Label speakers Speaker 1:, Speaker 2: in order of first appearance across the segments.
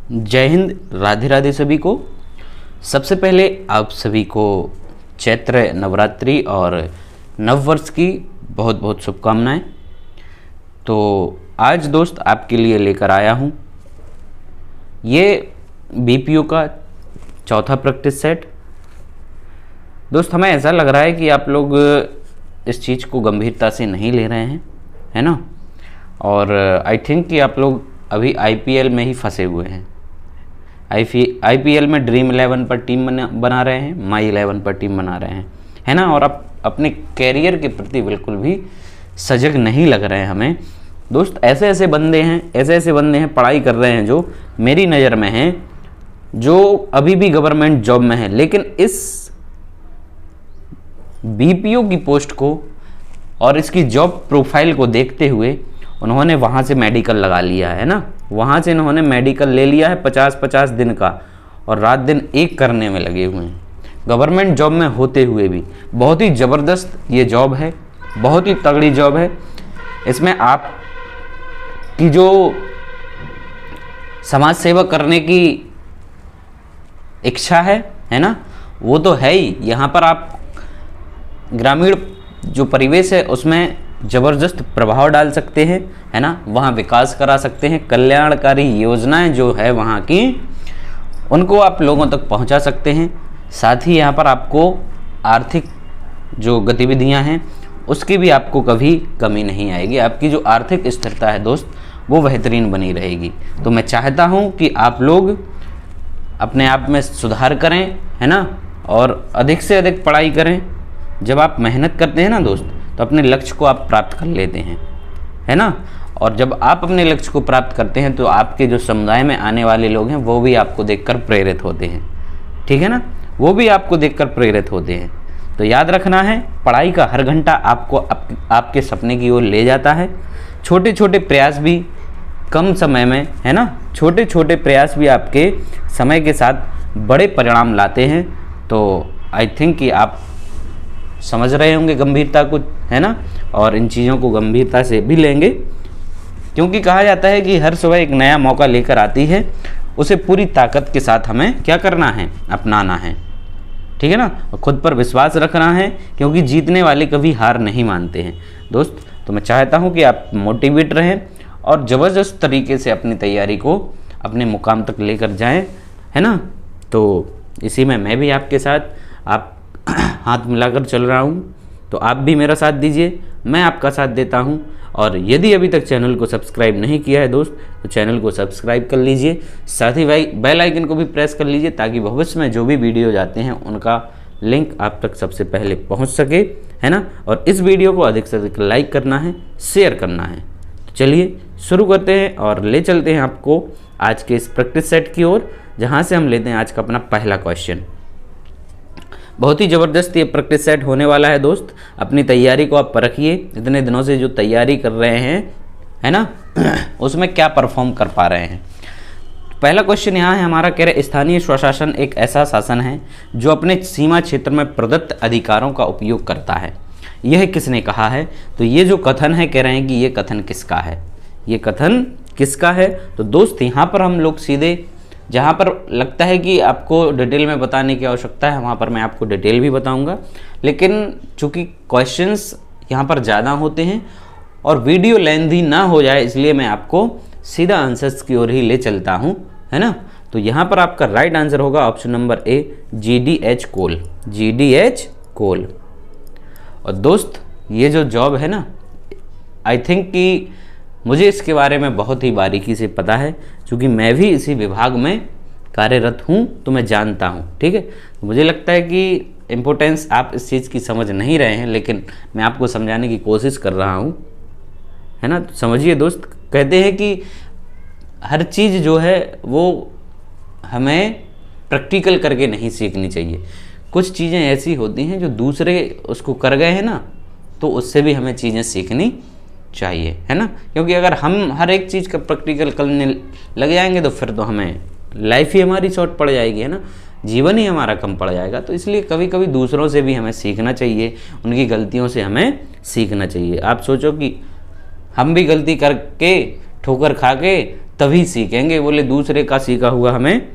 Speaker 1: जय हिंद, राधे राधे सभी को। सबसे पहले आप सभी को चैत्र नवरात्रि और नववर्ष की बहुत बहुत शुभकामनाएं। तो आज दोस्त आपके लिए लेकर आया हूं ये बीपीओ का चौथा प्रैक्टिस सेट। दोस्त हमें ऐसा लग रहा है कि आप लोग इस चीज़ को गंभीरता से नहीं ले रहे हैं, है ना। और आई थिंक कि आप लोग अभी आईपीएल में ही फंसे हुए हैं। आईपीएल में ड्रीम 11 पर टीम बना रहे हैं, माई 11 पर टीम बना रहे हैं, है ना। और आप अपने कैरियर के प्रति बिल्कुल भी सजग नहीं लग रहे हैं हमें। दोस्त ऐसे ऐसे बंदे हैं पढ़ाई कर रहे हैं जो मेरी नज़र में हैं, जो अभी भी गवर्नमेंट जॉब में हैं, लेकिन इस बीपीओ की पोस्ट को और इसकी जॉब प्रोफाइल को देखते हुए उन्होंने वहाँ से मेडिकल लगा लिया है ना। वहाँ से इन्होंने मेडिकल ले लिया है 50-50 दिन का, और रात दिन एक करने में लगे हुए हैं गवर्नमेंट जॉब में होते हुए भी। बहुत ही ज़बरदस्त ये जॉब है, बहुत ही तगड़ी जॉब है। इसमें आप की जो समाज सेवा करने की इच्छा है ना, वो तो है ही। यहाँ पर आप ग्रामीण जो परिवेश है उसमें ज़बरदस्त प्रभाव डाल सकते हैं, है ना। वहाँ विकास करा सकते हैं, कल्याणकारी योजनाएं जो है वहाँ की उनको आप लोगों तक पहुँचा सकते हैं। साथ ही यहाँ पर आपको आर्थिक जो गतिविधियाँ हैं उसकी भी आपको कभी कमी नहीं आएगी। आपकी जो आर्थिक स्थिरता है दोस्त वो बेहतरीन बनी रहेगी। तो मैं चाहता हूँ कि आप लोग अपने आप में सुधार करें, है ना, और अधिक से अधिक पढ़ाई करें। जब आप मेहनत करते हैं ना दोस्त, तो अपने लक्ष्य को आप प्राप्त कर लेते हैं, है ना। और जब आप अपने लक्ष्य को प्राप्त करते हैं तो आपके जो समुदाय में आने वाले लोग हैं वो भी आपको देखकर प्रेरित होते हैं, ठीक है ना। वो भी आपको देखकर प्रेरित होते हैं। तो याद रखना है, पढ़ाई का हर घंटा आपको आपके सपने की ओर ले जाता है। छोटे छोटे प्रयास भी कम समय में, है ना, छोटे छोटे प्रयास भी आपके समय के साथ बड़े परिणाम लाते हैं। तो आई थिंक कि आप समझ रहे होंगे गंभीरता को, है ना, और इन चीज़ों को गंभीरता से भी लेंगे, क्योंकि कहा जाता है कि हर सुबह एक नया मौका लेकर आती है, उसे पूरी ताकत के साथ हमें क्या करना है, अपनाना है, ठीक है ना। और खुद पर विश्वास रखना है, क्योंकि जीतने वाले कभी हार नहीं मानते हैं दोस्त। तो मैं चाहता हूँ कि आप मोटिवेट रहें और ज़बरदस्त तरीके से अपनी तैयारी को अपने मुकाम तक लेकर जाएं, है ना। तो इसी में मैं भी आपके साथ आप हाथ मिलाकर चल रहा हूँ। तो आप भी मेरा साथ दीजिए, मैं आपका साथ देता हूँ। और यदि अभी तक चैनल को सब्सक्राइब नहीं किया है दोस्त, तो चैनल को सब्सक्राइब कर लीजिए। साथ ही भाई बेल आइकन को भी प्रेस कर लीजिए, ताकि भविष्य में जो भी वीडियो जाते हैं उनका लिंक आप तक सबसे पहले पहुँच सके, है ना। और इस वीडियो को अधिक से अधिक लाइक करना है, शेयर करना है। तो चलिए शुरू करते हैं और ले चलते हैं आपको आज के इस प्रैक्टिस सेट की ओर, जहाँ से हम लेते हैं आज का अपना पहला क्वेश्चन। बहुत ही ज़बरदस्त ये प्रैक्टिस सेट होने वाला है दोस्त। अपनी तैयारी को आप परखिए, इतने दिनों से जो तैयारी कर रहे हैं, है ना, उसमें क्या परफॉर्म कर पा रहे हैं। पहला क्वेश्चन यहाँ है हमारा, कह रहे स्थानीय स्वशासन एक ऐसा शासन है जो अपने सीमा क्षेत्र में प्रदत्त अधिकारों का उपयोग करता है। यह किसने कहा है। तो ये जो कथन है, कह रहे हैं कि ये कथन किसका है, ये कथन किसका है। तो दोस्त यहाँ पर हम लोग सीधे, जहाँ पर लगता है कि आपको डिटेल में बताने की आवश्यकता है, वहाँ पर मैं आपको डिटेल भी बताऊँगा। लेकिन चूँकि क्वेश्चंस यहाँ पर ज़्यादा होते हैं और वीडियो लेंथी ना हो जाए, इसलिए मैं आपको सीधा आंसर्स की ओर ही ले चलता हूँ, है ना। तो यहाँ पर आपका राइट आंसर होगा option number A, GDH coal, GDH coal. और दोस्त ये जो जॉब है ना, आई थिंक कि मुझे इसके बारे में बहुत ही बारीकी से पता है, क्योंकि मैं भी इसी विभाग में कार्यरत हूँ, तो मैं जानता हूँ, ठीक है। तो मुझे लगता है कि इम्पोर्टेंस आप इस चीज़ की समझ नहीं रहे हैं, लेकिन मैं आपको समझाने की कोशिश कर रहा हूँ, है ना। तो समझिए दोस्त, कहते हैं कि हर चीज़ जो है वो हमें प्रैक्टिकल करके नहीं सीखनी चाहिए। कुछ चीज़ें ऐसी होती हैं जो दूसरे उसको कर गए हैं ना, तो उससे भी हमें चीज़ें सीखनी चाहिए, है ना। क्योंकि अगर हम हर एक चीज़ का प्रैक्टिकल करने लग जाएंगे तो फिर तो हमें लाइफ ही हमारी शॉर्ट पड़ जाएगी, है ना, जीवन ही हमारा कम पड़ जाएगा। तो इसलिए कभी कभी दूसरों से भी हमें सीखना चाहिए, उनकी गलतियों से हमें सीखना चाहिए। आप सोचो कि हम भी गलती करके ठोकर खा के तभी सीखेंगे, बोले दूसरे का सीखा हुआ हमें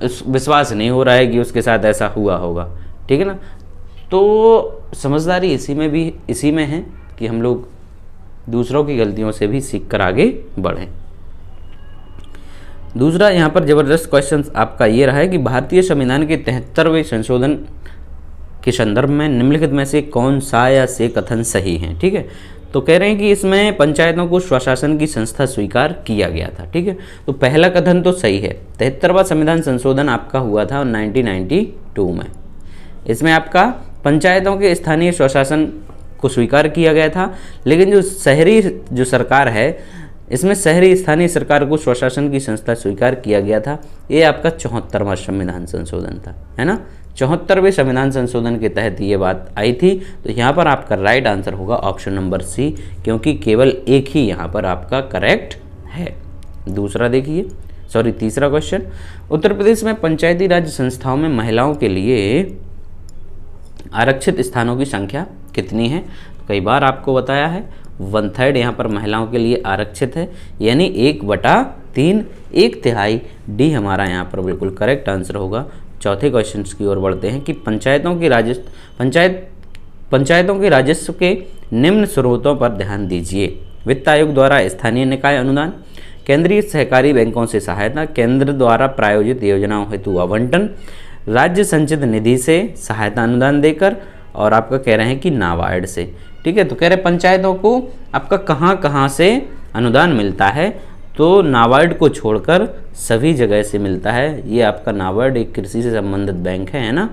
Speaker 1: विश्वास नहीं हो रहा है कि उसके साथ ऐसा हुआ होगा, ठीक है ना। तो समझदारी इसी में है कि हम लोग दूसरों की गलतियों से भी सीख कर आगे बढ़ें। दूसरा यहाँ पर ज़बरदस्त क्वेश्चन आपका ये रहा है कि भारतीय संविधान के 73वें संशोधन के संदर्भ में निम्नलिखित में से कौन सा या से कथन सही है, ठीक है। तो कह रहे हैं कि इसमें पंचायतों को स्वशासन की संस्था स्वीकार किया गया था, ठीक है। तो पहला कथन तो सही है। 73वां संविधान संशोधन आपका हुआ था 1992 में। इसमें आपका पंचायतों के स्थानीय स्वशासन को स्वीकार किया गया था, लेकिन जो शहरी जो सरकार है, इसमें शहरी स्थानीय सरकार को स्वशासन की संस्था स्वीकार किया गया था। ये आपका 74वां संविधान संशोधन था, है ना। 74वें संविधान संशोधन के तहत ये बात आई थी। तो यहाँ पर आपका राइट आंसर होगा ऑप्शन नंबर सी, क्योंकि केवल एक ही यहाँ पर आपका करेक्ट है। दूसरा देखिए, तीसरा क्वेश्चन, उत्तर प्रदेश में पंचायती राज संस्थाओं में महिलाओं के लिए आरक्षित स्थानों की संख्या कितनी है। तो कई बार आपको बताया है 1/3 यहाँ पर महिलाओं के लिए आरक्षित है, यानी 1/3, 1/3। डी हमारा यहाँ पर बिल्कुल करेक्ट आंसर होगा। चौथे क्वेश्चन की ओर बढ़ते हैं कि पंचायतों के राजस्व के निम्न स्रोतों पर ध्यान दीजिए। वित्त आयोग द्वारा स्थानीय निकाय अनुदान, केंद्रीय सहकारी बैंकों से सहायता, केंद्र द्वारा प्रायोजित योजनाओं हेतु आवंटन, राज्य संचित निधि से सहायता अनुदान देकर, और आपका कह रहे हैं कि नाबार्ड से, ठीक है। तो कह रहे पंचायतों को आपका कहाँ से अनुदान मिलता है, तो नाबार्ड को छोड़कर सभी जगह से मिलता है। ये आपका नाबार्ड एक कृषि से संबंधित बैंक है ना,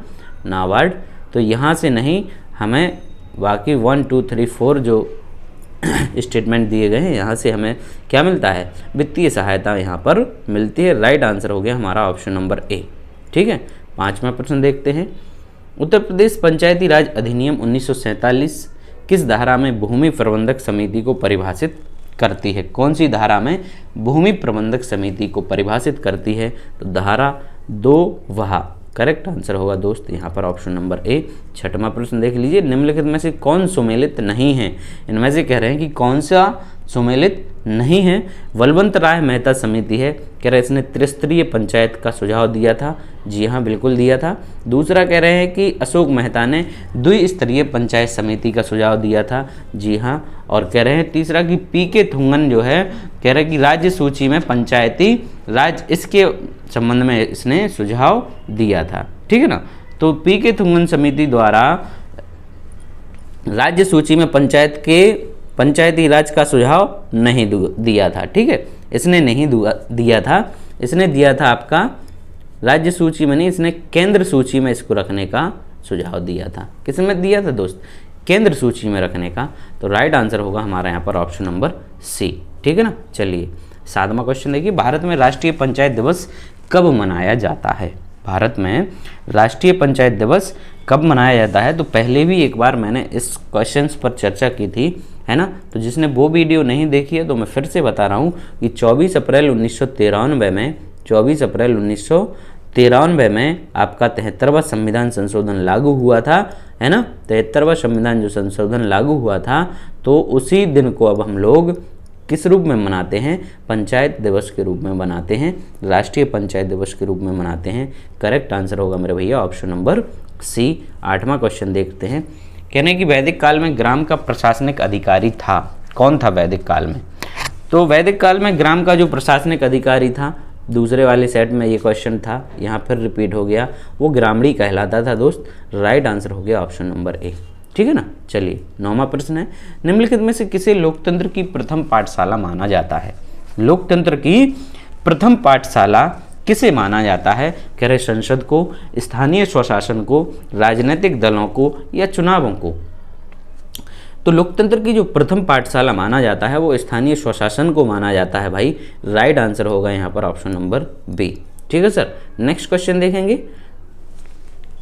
Speaker 1: नाबार्ड। तो यहाँ से नहीं, हमें बाकी 1, 2, 3, 4 जो स्टेटमेंट दिए गए हैं, यहाँ से हमें क्या मिलता है, वित्तीय सहायता यहाँ पर मिलती है। राइट आंसर हो गया हमारा ऑप्शन नंबर ए, ठीक है। 5वां प्रश्न देखते हैं। उत्तर प्रदेश पंचायती राज अधिनियम 1947 किस धारा में भूमि प्रबंधक समिति को परिभाषित करती है। कौन सी धारा में भूमि प्रबंधक समिति को परिभाषित करती है। तो धारा 2 वह करेक्ट आंसर होगा दोस्त यहाँ पर ऑप्शन नंबर ए। 6वां प्रश्न देख लीजिए, निम्नलिखित में से कौन सुमेलित नहीं है। इनमें से कह रहे हैं कि कौन सा सुमेलित नहीं है। बलवंत राय मेहता समिति है, कह रहे इसने त्रिस्तरीय पंचायत का सुझाव दिया था। जी हाँ, बिल्कुल दिया था। दूसरा कह रहे हैं कि अशोक मेहता ने द्विस्तरीय पंचायत समिति का सुझाव दिया था। जी हाँ। और कह रहे हैं तीसरा कि पीके थुंगन जो है, कह रहे हैं कि राज्य सूची में पंचायती राज, इसके संबंध में इसने सुझाव दिया था, ठीक है ना। तो पीके थुंगन समिति द्वारा राज्य सूची में पंचायती राज का सुझाव नहीं दिया था, ठीक है। इसने नहीं दिया था, इसने दिया था आपका राज्य सूची में नहीं, इसने केंद्र सूची में इसको रखने का सुझाव दिया था। किस में दिया था दोस्त, केंद्र सूची में रखने का। तो राइट आंसर होगा हमारा यहाँ पर ऑप्शन नंबर सी, ठीक है ना। चलिए 7वां क्वेश्चन देखिए, भारत में राष्ट्रीय पंचायत दिवस कब मनाया जाता है। भारत में राष्ट्रीय पंचायत दिवस कब मनाया जाता है। तो पहले भी एक बार मैंने इस क्वेश्चंस पर चर्चा की थी, है ना। तो जिसने वो वीडियो नहीं देखी है तो मैं फिर से बता रहा हूँ कि 24 अप्रैल 1993 में 24 अप्रैल 1993 में आपका 73वां संविधान संशोधन लागू हुआ था, है ना। 73वां संविधान जो संशोधन लागू हुआ था, तो उसी दिन को अब हम लोग किस रूप में मनाते हैं, पंचायत दिवस के रूप में मनाते हैं, राष्ट्रीय पंचायत दिवस के रूप में मनाते हैं। करेक्ट आंसर होगा मेरे भैया ऑप्शन नंबर सी। 8वां क्वेश्चन देखते हैं, कहने कि वैदिक काल में ग्राम का प्रशासनिक अधिकारी था। कौन था वैदिक काल में। तो वैदिक काल में ग्राम का जो प्रशासनिक अधिकारी था, दूसरे वाले सेट में ये क्वेश्चन था, यहाँ फिर रिपीट हो गया, वो ग्रामणी कहलाता था दोस्त। राइट आंसर हो गया ऑप्शन नंबर ए, ठीक है ना। चलिए 9वां प्रश्न है, निम्नलिखित में से किसे लोकतंत्र की प्रथम पाठशाला माना जाता है। लोकतंत्र की प्रथम पाठशाला किसे माना जाता है। कह रहे संसद को, स्थानीय स्वशासन को, राजनीतिक दलों को या चुनावों को। तो लोकतंत्र की जो प्रथम पाठशाला माना जाता है वो स्थानीय स्वशासन को माना जाता है भाई। राइट आंसर होगा यहाँ पर ऑप्शन नंबर बी, ठीक है सर। नेक्स्ट क्वेश्चन देखेंगे,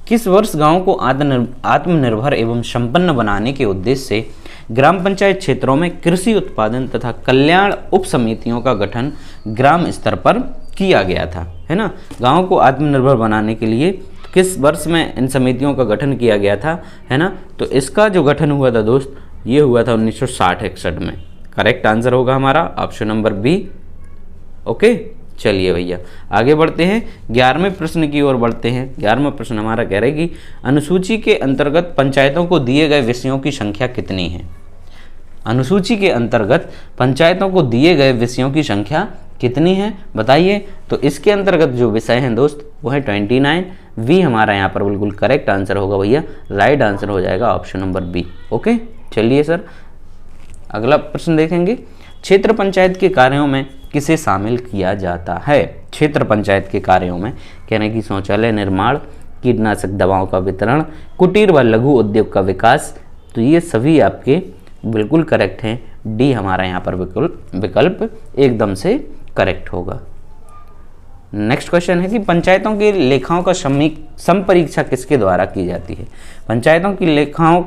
Speaker 1: किस वर्ष गांव को आत्मनिर्भर एवं संपन्न बनाने के उद्देश्य से ग्राम पंचायत क्षेत्रों में कृषि उत्पादन तथा कल्याण उप समितियों का गठन ग्राम स्तर पर किया गया था, है ना। गांव को आत्मनिर्भर बनाने के लिए किस वर्ष में इन समितियों का गठन किया गया था, है ना। तो इसका जो गठन हुआ था दोस्त, ये हुआ था 1960-61 में। करेक्ट आंसर होगा हमारा ऑप्शन नंबर बी। ओके, चलिए भैया आगे बढ़ते हैं, 11वें प्रश्न की ओर बढ़ते हैं। 11वां प्रश्न हमारा कह रहा है कि अनुसूची के अंतर्गत पंचायतों को दिए गए विषयों की संख्या कितनी है। अनुसूची के अंतर्गत पंचायतों को दिए गए विषयों की संख्या कितनी है बताइए। तो इसके अंतर्गत जो विषय हैं दोस्त वो है 29। वी हमारा यहाँ पर बिल्कुल करेक्ट आंसर होगा भैया, राइट आंसर हो जाएगा ऑप्शन नंबर बी। ओके, चलिए सर अगला प्रश्न देखेंगे। क्षेत्र पंचायत के कार्यों में किसे शामिल किया जाता है। क्षेत्र पंचायत के कार्यों में कह रहे हैं कि शौचालय निर्माण, कीटनाशक दवाओं का वितरण, कुटीर व लघु उद्योग का विकास। तो ये सभी आपके बिल्कुल करेक्ट हैं। डी हमारा यहाँ पर विकल्प एकदम से करेक्ट होगा। नेक्स्ट क्वेश्चन है कि पंचायतों की लेखाओं का संपरीक्षा किसके द्वारा की जाती है। पंचायतों की लेखाओं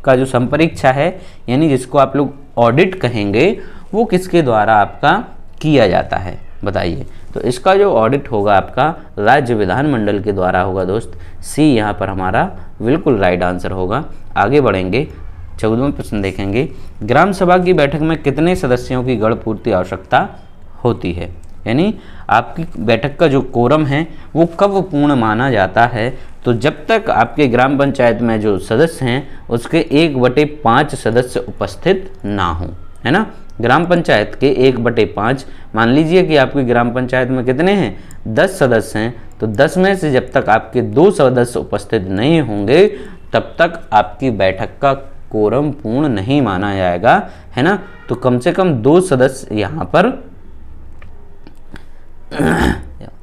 Speaker 1: का जो संपरीक्षा है यानी जिसको आप लोग ऑडिट कहेंगे वो किसके द्वारा आपका किया जाता है बताइए। तो इसका जो ऑडिट होगा आपका राज्य विधानमंडल के द्वारा होगा दोस्त। सी यहाँ पर हमारा बिल्कुल राइट आंसर होगा। आगे बढ़ेंगे, 14वां प्रश्न देखेंगे। ग्राम सभा की बैठक में कितने सदस्यों की गण पूर्ति आवश्यकता होती है। यानी आपकी बैठक का जो कोरम है वो कब पूर्ण माना जाता है। तो जब तक आपके ग्राम पंचायत में जो सदस्य हैं उसके 1/5 सदस्य उपस्थित ना हो, है ना। ग्राम पंचायत के 1/5, मान लीजिए कि आपकी ग्राम पंचायत में कितने हैं 10 सदस्य हैं, तो 10 में से जब तक आपके 2 सदस्य उपस्थित नहीं होंगे तब तक आपकी बैठक का कोरम पूर्ण नहीं माना जाएगा, है ना। तो कम से कम 2 सदस्य यहाँ पर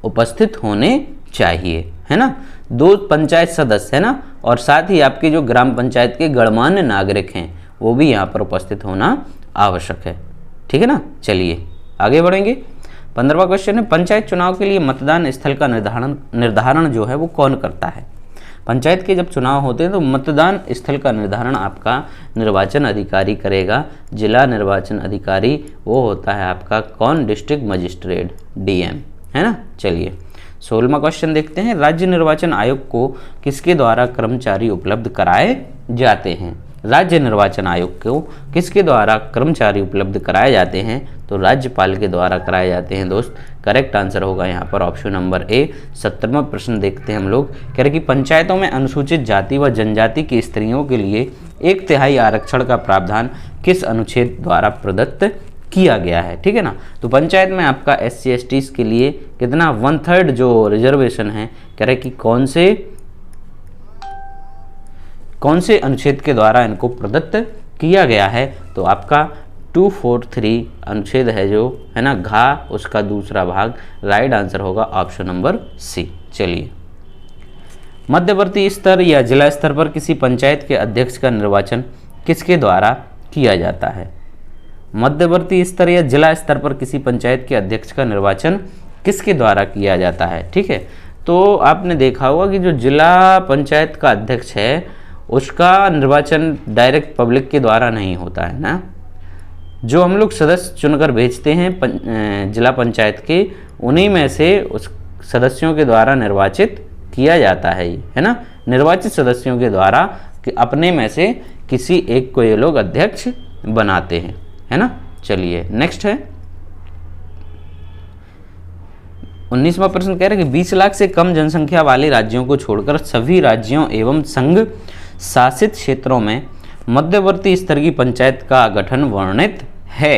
Speaker 1: उपस्थित होने चाहिए, है ना। 2 पंचायत सदस्य, है ना, और साथ ही आपके जो ग्राम पंचायत के गणमान्य नागरिक हैं वो भी यहाँ पर उपस्थित होना आवश्यक है, ठीक है ना। चलिए आगे बढ़ेंगे। 15वां क्वेश्चन है, पंचायत चुनाव के लिए मतदान स्थल का निर्धारण जो है वो कौन करता है। पंचायत के जब चुनाव होते हैं तो मतदान स्थल का निर्धारण आपका निर्वाचन अधिकारी करेगा। जिला निर्वाचन अधिकारी वो होता है आपका कौन, डिस्ट्रिक्ट मजिस्ट्रेट, डीएम, है ना। चलिए 16वां क्वेश्चन देखते हैं। राज्य निर्वाचन आयोग को किसके द्वारा कर्मचारी उपलब्ध कराए जाते हैं। राज्य निर्वाचन आयोग को किसके द्वारा कर्मचारी उपलब्ध कराए जाते हैं। तो राज्यपाल के द्वारा कराए जाते हैं दोस्त। करेक्ट आंसर होगा यहाँ पर ऑप्शन नंबर ए। 17वां प्रश्न देखते हैं हम लोग। कह रहे कि पंचायतों में अनुसूचित जाति व जनजाति की स्त्रियों के लिए 1/3 आरक्षण का प्रावधान किस अनुच्छेद द्वारा प्रदत्त किया गया है, ठीक है ना। तो पंचायत में आपका SC ST के लिए कितना 1/3 जो रिजर्वेशन है, कह रहे कि कौन से अनुच्छेद के द्वारा इनको प्रदत्त किया गया है। तो आपका 243 अनुच्छेद है जो, है ना, घा उसका दूसरा भाग। राइट आंसर होगा ऑप्शन नंबर सी। चलिए, मध्यवर्ती स्तर या जिला स्तर पर किसी पंचायत के अध्यक्ष का निर्वाचन किसके द्वारा किया जाता है। मध्यवर्ती स्तर या जिला स्तर पर किसी पंचायत के अध्यक्ष का निर्वाचन किसके द्वारा किया जाता है, ठीक है। तो आपने देखा होगा कि जो जिला पंचायत का अध्यक्ष है उसका निर्वाचन डायरेक्ट पब्लिक के द्वारा नहीं होता है ना। जो हम लोग सदस्य चुनकर भेजते हैं जिला पंचायत के, उन्हीं में से उस सदस्यों के द्वारा निर्वाचित किया जाता है, है ना। निर्वाचित सदस्यों के द्वारा कि अपने में से किसी एक को ये लोग अध्यक्ष बनाते हैं, है ना। चलिए नेक्स्ट है 19वां प्रश्न। कह रहे हैं कि 20 लाख से कम जनसंख्या वाले राज्यों को छोड़कर सभी राज्यों एवं संघ शासित क्षेत्रों में मध्यवर्ती स्तर की पंचायत का गठन वर्णित है।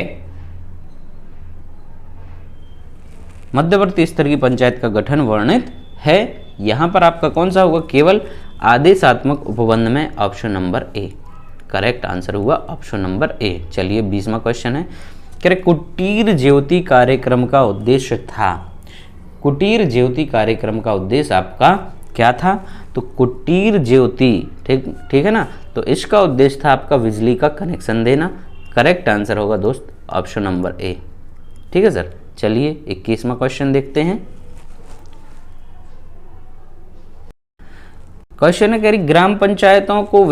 Speaker 1: मध्यवर्ती स्तर की पंचायत का गठन वर्णित है। यहां पर आपका कौन सा होगा, केवल आदेशात्मक उपबंध में ऑप्शन नंबर ए। करेक्ट आंसर हुआ ऑप्शन नंबर ए। चलिए 20वां क्वेश्चन है। कह रहे कुटीर ज्योति कार्यक्रम का उद्देश्य था। कुटीर ज्योति कार्यक्रम का उद्देश्य आपका क्या था। तो कुटीर ज्योति, ठीक है ना, तो इसका उद्देश्य था आपका बिजली का कनेक्शन देना। करेक्ट आंसर होगा दोस्त ऑप्शन नंबर ए, ठीक है सर। चलिए 21वां क्वेश्चन देखते हैं। क्वेश्चन है, कह रही ग्राम पंचायतों को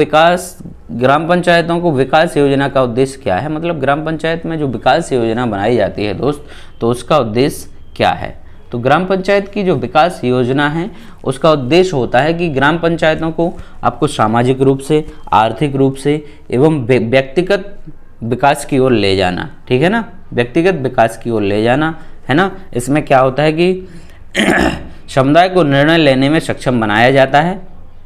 Speaker 1: विकास योजना का उद्देश्य क्या है। मतलब ग्राम पंचायत में जो विकास योजना बनाई जाती है दोस्त, तो उसका उद्देश्य क्या है। तो ग्राम पंचायत की जो विकास योजना है उसका उद्देश्य होता है कि ग्राम पंचायतों को आपको सामाजिक रूप से, आर्थिक रूप से एवं व्यक्तिगत विकास की ओर ले जाना, ठीक है ना। व्यक्तिगत विकास की ओर ले जाना, है ना। इसमें क्या होता है कि समुदाय को निर्णय लेने में सक्षम बनाया जाता है,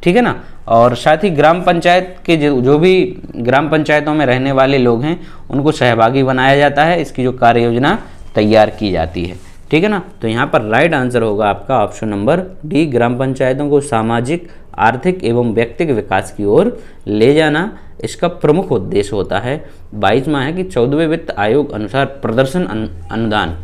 Speaker 1: ठीक है ना। और साथ ही ग्राम पंचायत के जो भी ग्राम पंचायतों में रहने वाले लोग हैं उनको सहभागी बनाया जाता है, इसकी जो कार्य योजना तैयार की जाती है, ठीक है ना। तो यहाँ पर राइट आंसर होगा आपका ऑप्शन नंबर डी, ग्राम पंचायतों को सामाजिक, आर्थिक एवं व्यक्तिगत विकास की ओर ले जाना इसका प्रमुख उद्देश्य होता है। 22वां है कि 14वें वित्त आयोग अनुसार प्रदर्शन अनुदान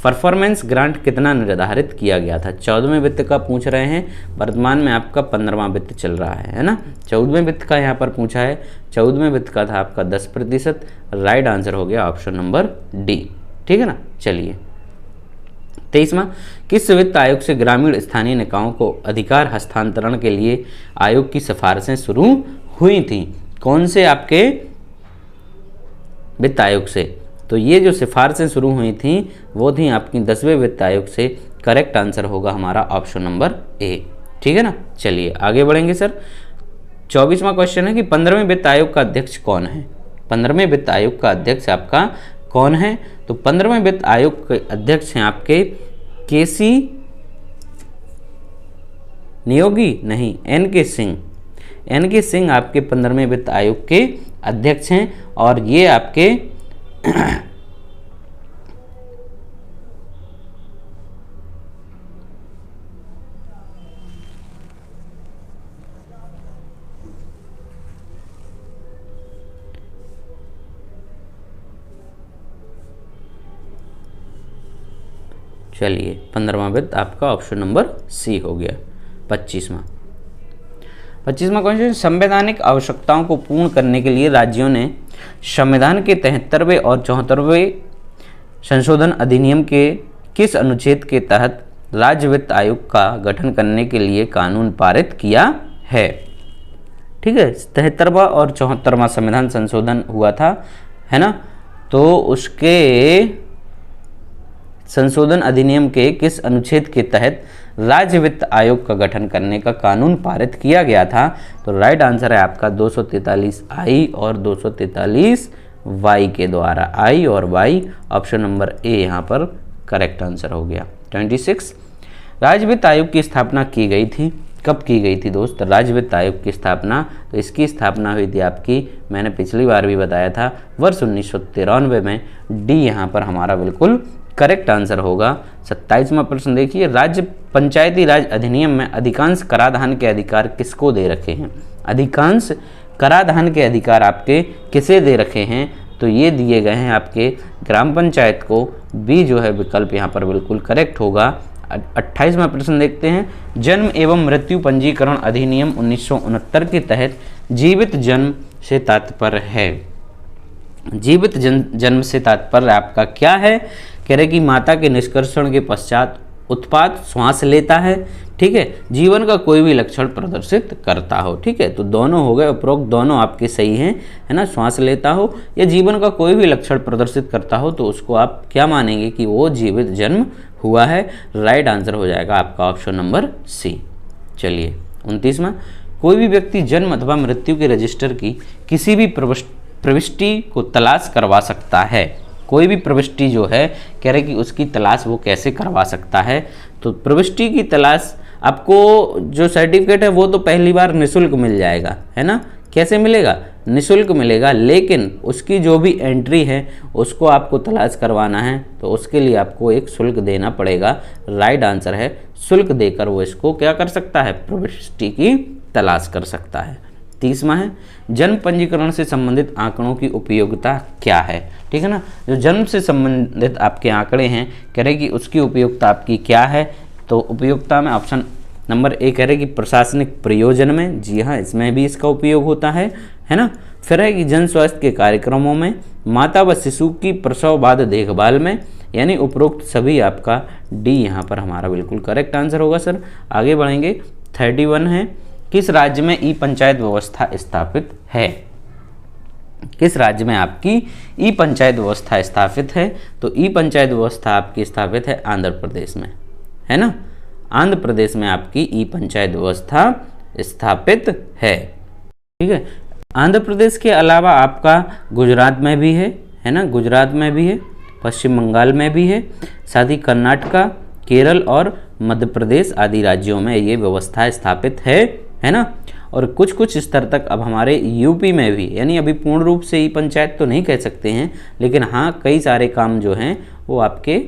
Speaker 1: परफॉर्मेंस ग्रांट कितना निर्धारित किया गया था। 14वें वित्त का पूछ रहे हैं, वर्तमान में आपका 15वां वित्त चल रहा है ना। 14वें वित्त का यहाँ पर पूछा है, 14वें वित्त का था आपका 10%। राइट आंसर हो गया ऑप्शन नंबर डी, ठीक है ना। चलिए 23वां, किस वित्त आयोग से ग्रामीण स्थानीय निकायों को अधिकार हस्तांतरण के लिए आयोग की सिफारिशें शुरू हुई थी। कौन से आपके वित्त आयोग से? तो ये जो सिफारिशें शुरू हुई थी वो थी आपकी 10वें वित्त आयोग से। करेक्ट आंसर होगा हमारा ऑप्शन नंबर ए, ठीक है ना। चलिए आगे बढ़ेंगे सर। 24वां क्वेश्चन है कि 15वें वित्त आयोग का अध्यक्ष कौन है। 15वें वित्त आयोग का अध्यक्ष आपका कौन है? तो 15वें वित्त आयोग के अध्यक्ष हैं आपके केसी नियोगी, नहीं, एन.के. सिंह। एन.के. सिंह आपके 15वें वित्त आयोग के अध्यक्ष हैं और ये आपके चलिए 15वां वित्त आपका ऑप्शन नंबर सी हो गया। 25वां क्वेश्चन, संवैधानिक आवश्यकताओं को पूर्ण करने के लिए राज्यों ने संविधान के 73वें और 74वें संशोधन अधिनियम के किस अनुच्छेद के तहत राज्य वित्त आयोग का गठन करने के लिए कानून पारित किया है। ठीक है, 73वां और 74वां संविधान संशोधन हुआ था, है ना। तो उसके संशोधन अधिनियम के किस अनुच्छेद के तहत राज्य वित्त आयोग का गठन करने का कानून पारित किया गया था। तो राइट आंसर है आपका 243I और 243Y के द्वारा। I और Y ऑप्शन नंबर ए यहाँ पर करेक्ट आंसर हो गया। 26 राज्य वित्त आयोग की स्थापना की गई थी, कब की गई थी दोस्त राज्य वित्त आयोग की स्थापना? तो इसकी स्थापना हुई थी आपकी, मैंने पिछली बार भी बताया था, वर्ष 1993 में। डी यहाँ पर हमारा बिल्कुल करेक्ट आंसर होगा। 27वां प्रश्न देखिए, राज्य पंचायती राज अधिनियम में अधिकांश कराधान के अधिकार किसको दे रखे हैं। अधिकांश कराधान के अधिकार आपके किसे दे रखे हैं? तो ये दिए गए हैं आपके ग्राम पंचायत को। बी जो है विकल्प यहाँ पर बिल्कुल करेक्ट होगा। 28वां प्रश्न देखते हैं, जन्म एवं मृत्यु पंजीकरण अधिनियम 1969 के तहत जीवित जन्म से तात्पर्य है। जीवित जन्म से तात्पर्य आपका क्या है? कह रहे कि माता के निष्कर्षण के पश्चात उत्पाद श्वास लेता है, ठीक है, जीवन का कोई भी लक्षण प्रदर्शित करता हो। ठीक है, तो दोनों हो गए, उपरोक्त दोनों आपके सही हैं, है ना। श्वास लेता हो या जीवन का कोई भी लक्षण प्रदर्शित करता हो तो उसको आप क्या मानेंगे कि वो जीवित जन्म हुआ है। राइट आंसर हो जाएगा आपका ऑप्शन नंबर सी। चलिए 29वां, कोई भी व्यक्ति जन्म अथवा मृत्यु के रजिस्टर की किसी भी प्रविष्टि को तलाश करवा सकता है। कोई भी प्रविष्टि जो है कह रहे कि उसकी तलाश वो कैसे करवा सकता है। तो प्रविष्टि की तलाश आपको जो सर्टिफिकेट है वो तो पहली बार निःशुल्क मिल जाएगा, है ना। कैसे मिलेगा? निःशुल्क मिलेगा, लेकिन उसकी जो भी एंट्री है उसको आपको तलाश करवाना है तो उसके लिए आपको एक शुल्क देना पड़ेगा। राइट आंसर है शुल्क देकर वो इसको क्या कर सकता है, प्रविष्टि की तलाश कर सकता है। 30वां है, जन्म पंजीकरण से संबंधित आंकड़ों की उपयोगिता क्या है। ठीक है ना, जो जन्म से संबंधित आपके आंकड़े हैं कह रहे कि उसकी उपयोगिता आपकी क्या है। तो उपयोगिता में ऑप्शन नंबर ए कह रहे कि प्रशासनिक प्रयोजन में, जी हाँ इसमें भी इसका उपयोग होता है ना। फिर है कि जन स्वास्थ्य के कार्यक्रमों में, माता व शिशु की प्रसव बाद देखभाल में, यानी उपरोक्त सभी आपका डी यहाँ पर हमारा बिल्कुल करेक्ट आंसर होगा सर। आगे बढ़ेंगे 31 है, किस राज्य में ई पंचायत व्यवस्था स्थापित है। किस राज्य में आपकी ई पंचायत व्यवस्था स्थापित है? तो ई पंचायत व्यवस्था आपकी स्थापित है आंध्र प्रदेश में, है ना। आंध्र प्रदेश में आपकी ई पंचायत व्यवस्था स्थापित है। ठीक है, आंध्र प्रदेश के अलावा आपका गुजरात में भी है ना, गुजरात में भी है। पश्चिम बंगाल में भी है, साथ ही कर्नाटका, केरल और मध्य प्रदेश आदि राज्यों में ये व्यवस्था स्थापित है ना। और कुछ कुछ स्तर तक अब हमारे यूपी में भी, यानी अभी पूर्ण रूप से ई पंचायत तो नहीं कह सकते हैं, लेकिन हाँ कई सारे काम जो हैं वो आपके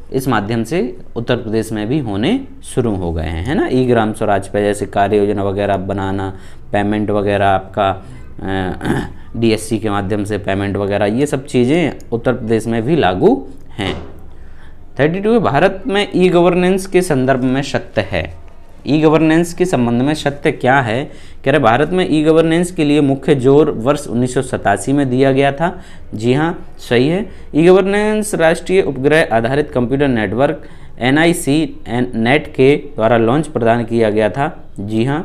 Speaker 1: इस माध्यम से उत्तर प्रदेश में भी होने शुरू हो गए हैं, है ना। ई ग्राम स्वराज पे जैसे कार्य योजना वगैरह बनाना, पेमेंट वगैरह आपका डीएससी के माध्यम से पेमेंट वगैरह, ये सब चीज़ें उत्तर प्रदेश में भी लागू हैं। 32 भारत में ई गवर्नेंस के संदर्भ में सत्य है। ई गवर्नेंस के संबंध में सत्य क्या है, कह रहे भारत में ई गवर्नेंस के लिए मुख्य जोर वर्ष 1987 में दिया गया था। जी हाँ, सही है। ई गवर्नेंस राष्ट्रीय उपग्रह आधारित कंप्यूटर नेटवर्क NIC नेट के द्वारा लॉन्च प्रदान किया गया था। जी हाँ,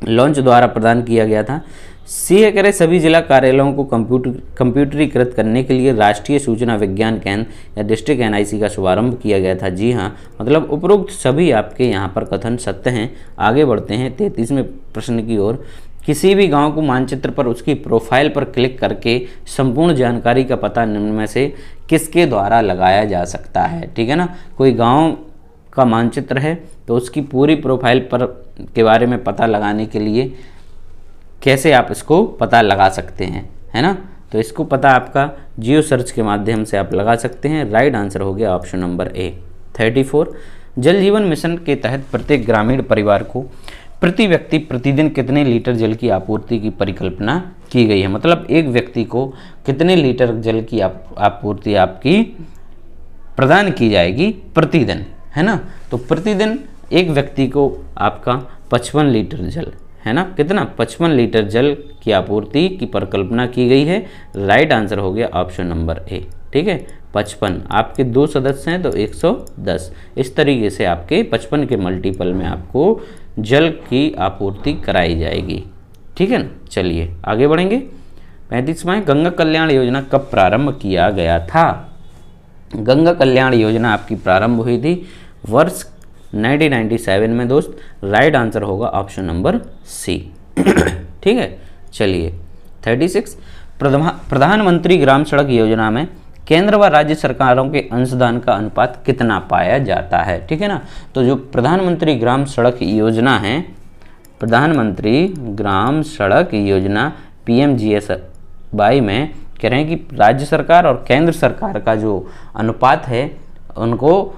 Speaker 1: लॉन्च द्वारा प्रदान किया गया था। सी है, कह रहे सभी जिला कार्यालयों को कंप्यूटरीकृत करने के लिए राष्ट्रीय सूचना विज्ञान केंद्र या डिस्ट्रिक्ट NIC का शुभारंभ किया गया था। जी हाँ, मतलब उपरोक्त सभी आपके यहाँ पर कथन सत्य हैं। आगे बढ़ते हैं 33वें प्रश्न की ओर। किसी भी गांव को मानचित्र पर उसकी प्रोफाइल पर क्लिक करके संपूर्ण जानकारी का पता निम्न में से किसके द्वारा लगाया जा सकता है। ठीक है ना, कोई गाँव का मानचित्र है तो उसकी पूरी प्रोफाइल पर के बारे में पता लगाने के लिए कैसे आप इसको पता लगा सकते हैं, है ना। तो इसको पता आपका जियो सर्च के माध्यम से आप लगा सकते हैं। राइट आंसर हो गया ऑप्शन नंबर ए। 34 जल जीवन मिशन के तहत प्रत्येक ग्रामीण परिवार को प्रति व्यक्ति प्रतिदिन कितने लीटर जल की आपूर्ति की परिकल्पना की गई है। मतलब एक व्यक्ति को कितने लीटर जल की आपूर्ति आपकी प्रदान की जाएगी प्रतिदिन, है ना। तो प्रतिदिन एक व्यक्ति को आपका 55 लीटर जल, है ना, कितना 55 लीटर जल की आपूर्ति की परिकल्पना की गई है। राइट आंसर हो गया ऑप्शन नंबर ए। ठीक है, 55, आपके 2 सदस्य हैं तो 110। इस तरीके से आपके 55 के मल्टीपल में आपको जल की आपूर्ति कराई जाएगी। ठीक है ना, चलिए आगे बढ़ेंगे। 35वां, गंगा कल्याण योजना कब प्रारंभ किया गया था। गंगा कल्याण योजना आपकी प्रारंभ हुई थी वर्ष 1997 में दोस्त। राइट आंसर होगा ऑप्शन नंबर सी। ठीक है, चलिए 36, प्रधानमंत्री ग्राम सड़क योजना में केंद्र व राज्य सरकारों के अंशदान का अनुपात कितना पाया जाता है। ठीक है ना, तो जो प्रधानमंत्री ग्राम सड़क योजना है, प्रधानमंत्री ग्राम सड़क योजना PMGSY में कह रहे हैं कि राज्य सरकार और केंद्र सरकार का जो अनुपात है उनको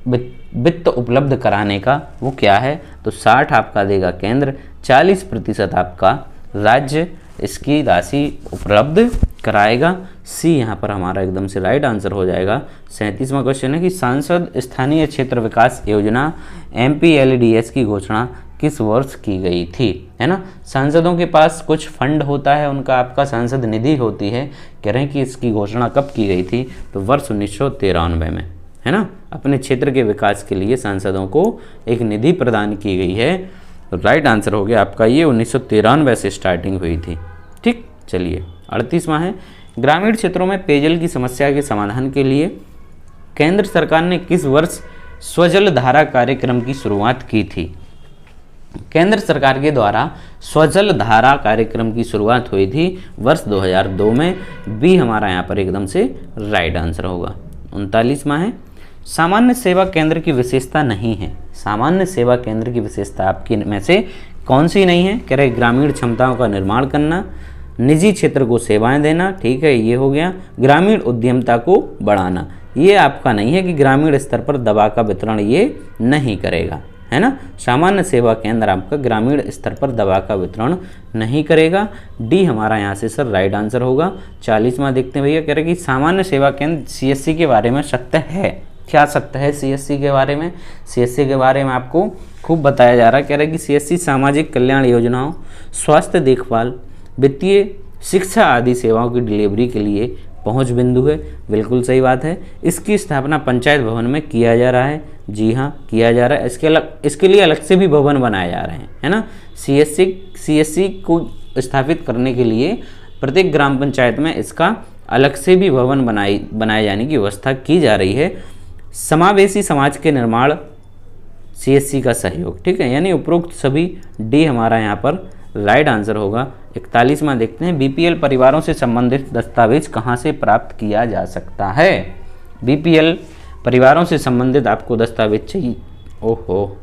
Speaker 1: वित्त उपलब्ध कराने का वो क्या है, तो 60 आपका देगा केंद्र, 40% आपका राज्य इसकी राशि उपलब्ध कराएगा। सी यहाँ पर हमारा एकदम से राइट आंसर हो जाएगा। 37वां क्वेश्चन है कि सांसद स्थानीय क्षेत्र विकास योजना MPLDS की घोषणा किस वर्ष की गई थी, है ना। सांसदों के पास कुछ फंड होता है, उनका आपका सांसद निधि होती है। कह रहे हैं कि इसकी घोषणा कब की गई थी, तो वर्ष 1993 में, है ना। अपने क्षेत्र के विकास के लिए सांसदों को एक निधि प्रदान की गई है। राइट आंसर हो गया आपका ये 1993 से स्टार्टिंग हुई थी। ठीक, चलिए 38वां है, ग्रामीण क्षेत्रों में पेयजल की समस्या के समाधान के लिए केंद्र सरकार ने किस वर्ष स्वजल धारा कार्यक्रम की शुरुआत की थी। केंद्र सरकार के द्वारा स्वजल धारा कार्यक्रम की शुरुआत हुई थी वर्ष 2002 में। बी हमारा यहाँ पर एकदम से राइट आंसर होगा। 39वां है, सामान्य सेवा केंद्र की विशेषता नहीं है। सामान्य सेवा केंद्र की विशेषता आपकी में से कौन सी नहीं है। कह रहे ग्रामीण क्षमताओं का निर्माण करना, निजी क्षेत्र को सेवाएं देना, ठीक है ये हो गया। ग्रामीण उद्यमिता को बढ़ाना, ये आपका नहीं है कि ग्रामीण स्तर पर दवा का वितरण ये नहीं करेगा, है ना। सामान्य सेवा केंद्र आपका ग्रामीण स्तर पर दवा का वितरण नहीं करेगा। डी हमारा यहाँ से सर राइट आंसर होगा। 40वां देखते हैं भैया, कह रहे कि सामान्य सेवा केंद्र CSC के बारे में सत्य है। क्या सत्य है CSC के बारे में। CSC के बारे में आपको खूब बताया जा रहा है। कह रहे कि CSC सामाजिक कल्याण योजनाओं, स्वास्थ्य देखभाल, वित्तीय, शिक्षा आदि सेवाओं की डिलीवरी के लिए पहुंच बिंदु है। बिल्कुल सही बात है। इसकी स्थापना पंचायत भवन में किया जा रहा है। जी हाँ, किया जा रहा है। इसके लिए अलग से भी भवन बनाए जा रहे हैं, है ना। CSC को स्थापित करने के लिए प्रत्येक ग्राम पंचायत में इसका अलग से भी भवन बनाए जाने की व्यवस्था की जा रही है। समावेशी समाज के निर्माण CSC का सहयोग, ठीक है, यानी उपरोक्त सभी डी हमारा यहाँ पर राइट आंसर होगा 41वां। देखते हैं बीपीएल परिवारों से संबंधित दस्तावेज कहाँ से प्राप्त किया जा सकता है। बीपीएल परिवारों से संबंधित आपको दस्तावेज चाहिए। ओहो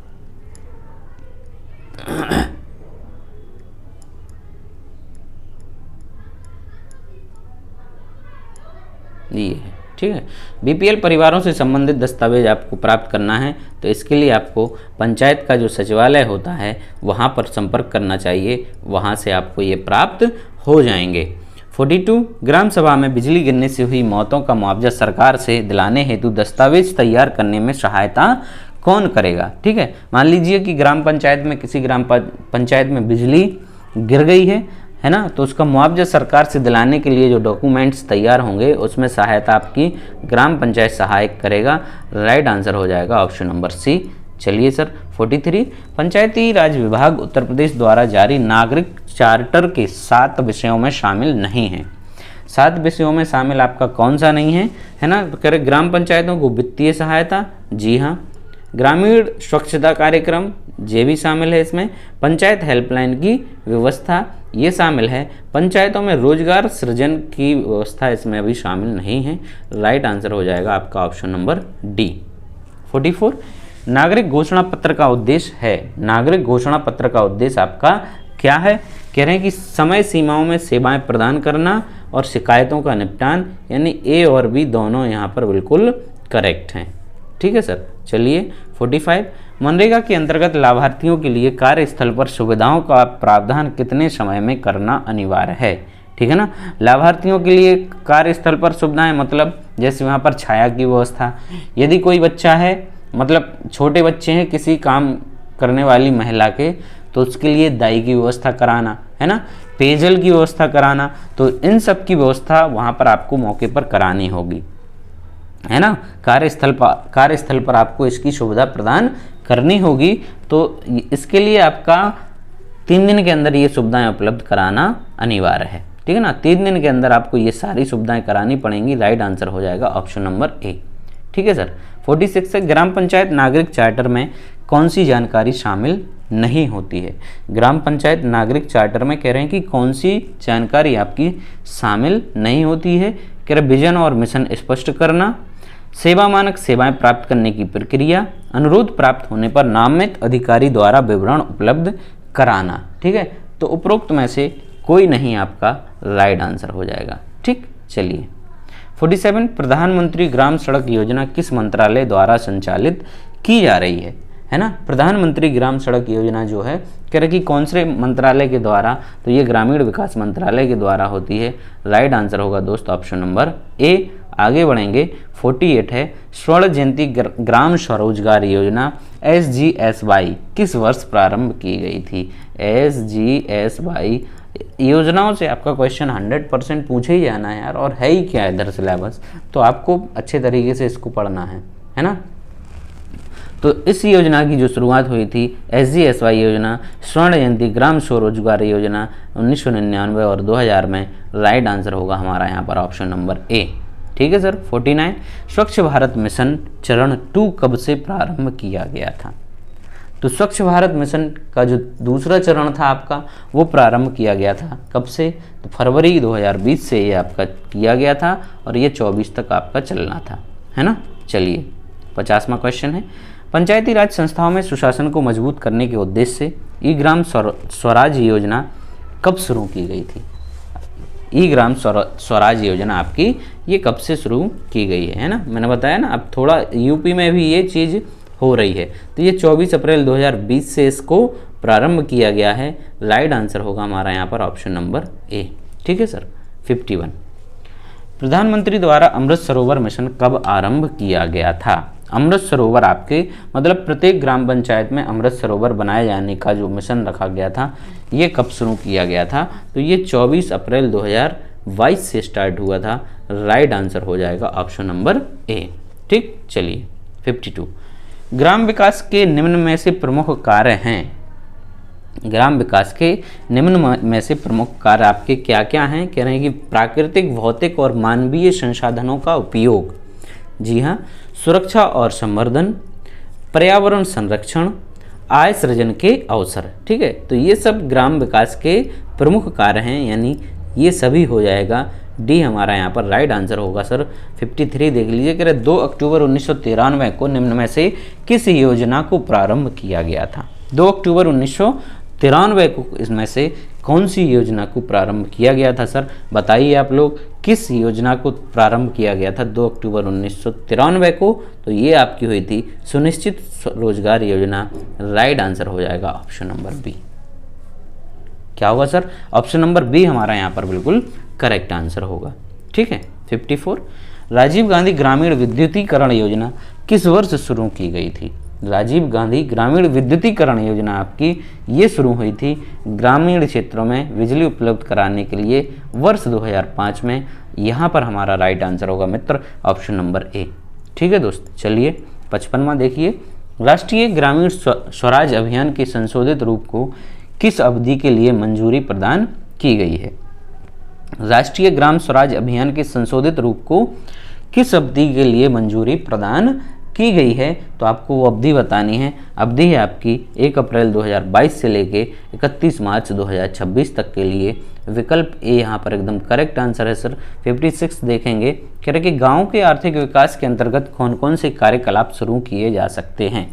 Speaker 1: ये है, ठीक है। बीपीएल परिवारों से संबंधित दस्तावेज आपको प्राप्त करना है तो इसके लिए आपको पंचायत का जो सचिवालय होता है वहाँ पर संपर्क करना चाहिए, वहाँ से आपको ये प्राप्त हो जाएंगे। 42 ग्राम सभा में बिजली गिरने से हुई मौतों का मुआवजा सरकार से दिलाने हेतु दस्तावेज तैयार करने में सहायता कौन करेगा। ठीक है, मान लीजिए कि ग्राम पंचायत में किसी ग्राम पंचायत में बिजली गिर गई है ना, तो उसका मुआवजा सरकार से दिलाने के लिए जो डॉक्यूमेंट्स तैयार होंगे उसमें सहायता आपकी ग्राम पंचायत सहायक करेगा। राइट आंसर हो जाएगा ऑप्शन नंबर सी। चलिए सर 43 पंचायती राज विभाग उत्तर प्रदेश द्वारा जारी नागरिक चार्टर के 7 विषयों में शामिल नहीं है। 7 विषयों में शामिल आपका कौन सा नहीं है ना, तो कह रहे ग्राम पंचायतों को वित्तीय सहायता, जी हाँ। ग्रामीण स्वच्छता कार्यक्रम ये भी शामिल है इसमें। पंचायत हेल्पलाइन की व्यवस्था ये शामिल है। पंचायतों में रोजगार सृजन की व्यवस्था इसमें अभी शामिल नहीं है। राइट आंसर हो जाएगा आपका ऑप्शन नंबर डी। 44 नागरिक घोषणा पत्र का उद्देश्य है। नागरिक घोषणा पत्र का उद्देश्य आपका क्या है, कह रहे हैं कि समय सीमाओं में सेवाएं प्रदान करना और शिकायतों का निपटान, यानी ए और बी दोनों यहाँ पर बिल्कुल करेक्ट हैं। ठीक है सर। चलिए 45 मनरेगा के अंतर्गत लाभार्थियों के लिए कार्यस्थल पर सुविधाओं का प्रावधान कितने समय में करना अनिवार्य है। ठीक है ना, लाभार्थियों के लिए कार्यस्थल पर सुविधाएं मतलब जैसे वहाँ पर छाया की व्यवस्था, यदि कोई बच्चा है मतलब छोटे बच्चे हैं किसी काम करने वाली महिला के, तो उसके लिए दाई की व्यवस्था कराना है ना, पेयजल की व्यवस्था कराना, तो इन सब की व्यवस्था वहाँ पर आपको मौके पर करानी होगी, है ना। कार्यस्थल पर आपको इसकी सुविधा प्रदान करनी होगी, तो इसके लिए आपका 3 दिन के अंदर ये सुविधाएं उपलब्ध कराना अनिवार्य है। ठीक है ना, 3 दिन के अंदर आपको ये सारी सुविधाएं करानी पड़ेंगी। राइट आंसर हो जाएगा ऑप्शन नंबर ए। ठीक है सर। 46 से ग्राम पंचायत नागरिक चार्टर में कौन सी जानकारी शामिल नहीं होती है। ग्राम पंचायत नागरिक चार्टर में कह रहे हैं कि कौन सी जानकारी आपकी शामिल नहीं होती है। कह रहे विजन और मिशन स्पष्ट करना, सेवा मानक सेवाएं प्राप्त करने की प्रक्रिया, अनुरोध प्राप्त होने पर नामित अधिकारी द्वारा विवरण उपलब्ध कराना। ठीक है, तो उपरोक्त में से कोई नहीं आपका राइट आंसर हो जाएगा। ठीक, चलिए 47 प्रधानमंत्री ग्राम सड़क योजना किस मंत्रालय द्वारा संचालित की जा रही है ना। प्रधानमंत्री ग्राम सड़क योजना जो है कह रहे कि कौन से मंत्रालय के द्वारा, तो ये ग्रामीण विकास मंत्रालय के द्वारा होती है। राइट आंसर होगा दोस्त ऑप्शन नंबर ए। आगे बढ़ेंगे 48 है स्वर्ण जयंती ग्राम स्वरोजगार योजना SGSY किस वर्ष प्रारंभ की गई थी। SGSY योजनाओं से आपका क्वेश्चन 100% पूछे ही जाना है यार, और है ही क्या इधर सिलेबस, तो आपको अच्छे तरीके से इसको पढ़ना है ना। तो इस योजना की जो शुरुआत हुई थी SGSY योजना स्वर्ण जयंती ग्राम स्वरोजगार योजना 1999 और 2000 में। राइट आंसर होगा हमारा यहाँ पर ऑप्शन नंबर ए। ठीक है सर। 49 स्वच्छ भारत मिशन चरण 2 कब से प्रारंभ किया गया था। तो स्वच्छ भारत मिशन का जो दूसरा चरण था आपका वो प्रारंभ किया गया था कब से, तो फरवरी 2020 से ये आपका किया गया था और ये 24 तक आपका चलना था, है ना। चलिए 50वां क्वेश्चन है पंचायती राज संस्थाओं में सुशासन को मजबूत करने के उद्देश्य से ई ग्राम स्वराज योजना कब शुरू की गई थी। ई ग्राम स्वराज योजना आपकी ये कब से शुरू की गई है ना, मैंने बताया ना। अब थोड़ा यूपी में भी ये चीज़ हो रही है, तो ये 24 अप्रैल 2020 से इसको प्रारंभ किया गया है। राइट आंसर होगा हमारा यहाँ पर ऑप्शन नंबर ए। ठीक है सर। 51 प्रधानमंत्री द्वारा अमृत सरोवर मिशन कब आरंभ किया गया था। अमृत सरोवर आपके मतलब प्रत्येक ग्राम पंचायत में अमृत सरोवर बनाए जाने का जो मिशन रखा गया था ये कब शुरू किया गया था, तो ये 24 अप्रैल 2022 से स्टार्ट हुआ था। राइट आंसर हो जाएगा ऑप्शन नंबर ए। ठीक, चलिए 52 ग्राम विकास के निम्न में से प्रमुख कार्य हैं। ग्राम विकास के निम्न में से प्रमुख कार्य आपके क्या क्या हैं, कह रहे हैं कि प्राकृतिक भौतिक और मानवीय संसाधनों का उपयोग, जी हाँ, सुरक्षा और संवर्धन, पर्यावरण संरक्षण, आय सृजन के अवसर। ठीक है, तो ये सब ग्राम विकास के प्रमुख कार्य हैं, यानी ये सभी हो जाएगा। डी हमारा यहाँ पर राइट आंसर होगा सर। 53 देख लीजिए, कह रहे 2 अक्टूबर 1993 को निम्न में से किस योजना को प्रारंभ किया गया था। 2 अक्टूबर 1993 को इसमें से कौन सी योजना को प्रारंभ किया गया था सर, बताइए आप लोग, किस योजना को प्रारंभ किया गया था 2 अक्टूबर 1993 को। तो ये आपकी हुई थी सुनिश्चित रोजगार योजना। राइट आंसर हो जाएगा ऑप्शन नंबर बी। क्या होगा सर, ऑप्शन नंबर बी हमारा यहाँ पर बिल्कुल करेक्ट आंसर होगा। ठीक है, 54 राजीव गांधी ग्रामीण विद्युतीकरण योजना किस वर्ष शुरू की गई थी। राजीव गांधी ग्रामीण विद्युतीकरण योजना आपकी ये शुरू हुई थी ग्रामीण क्षेत्रों में बिजली उपलब्ध कराने के लिए वर्ष 2005 में। यहाँ पर हमारा राइट आंसर होगा मित्र ऑप्शन नंबर ए। ठीक है दोस्त, चलिए 55वां देखिए, राष्ट्रीय ग्रामीण स्वराज अभियान के संशोधित रूप को किस अवधि के लिए मंजूरी प्रदान की गई है। राष्ट्रीय ग्राम स्वराज अभियान के संशोधित रूप को किस अवधि के लिए मंजूरी प्रदान की गई है, तो आपको वो अवधि बतानी है। अवधि है आपकी 1 अप्रैल 2022 से लेके 31 मार्च 2026 तक के लिए। विकल्प ए यहाँ पर एकदम करेक्ट आंसर है सर। 56 देखेंगे, कह रहे कि गाँव के आर्थिक विकास के अंतर्गत कौन कौन से कार्यकलाप शुरू किए जा सकते हैं।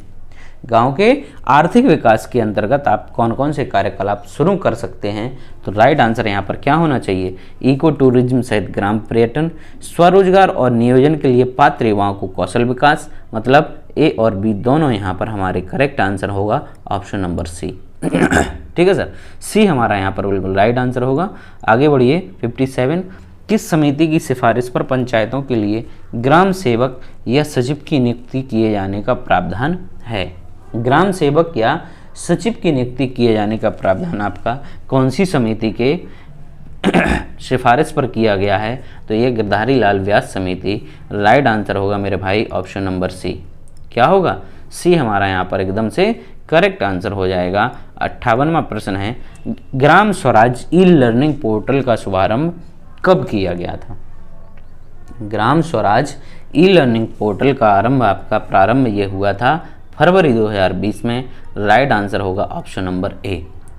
Speaker 1: गांव के आर्थिक विकास के अंतर्गत आप कौन कौन से कार्यकलाप शुरू कर सकते हैं, तो राइट आंसर यहाँ पर क्या होना चाहिए, इको टूरिज्म सहित ग्राम पर्यटन, स्वरोजगार और नियोजन के लिए पात्र युवाओं को कौशल विकास। मतलब ए और बी दोनों यहाँ पर हमारे करेक्ट आंसर होगा ऑप्शन नंबर सी। ठीक है सर, सी हमारा यहाँ पर बिल्कुल राइट आंसर होगा। आगे बढ़िए 57 किस समिति की सिफारिश पर पंचायतों के लिए ग्राम सेवक या सचिव की नियुक्ति किए जाने का प्रावधान है। ग्राम सेवक या सचिव की नियुक्ति किए जाने का प्रावधान आपका कौन सी समिति के सिफारिश पर किया गया है, तो ये गिरधारी लाल व्यास समिति। राइट आंसर होगा मेरे भाई ऑप्शन नंबर सी। क्या होगा, सी हमारा यहाँ पर एकदम से करेक्ट आंसर हो जाएगा। 58वां प्रश्न है, Gram Swaraj e learning portal का शुभारंभ कब किया गया था। Gram Swaraj e learning portal का प्रारंभ ये हुआ था फरवरी 2020 में। राइट आंसर होगा ऑप्शन नंबर ए।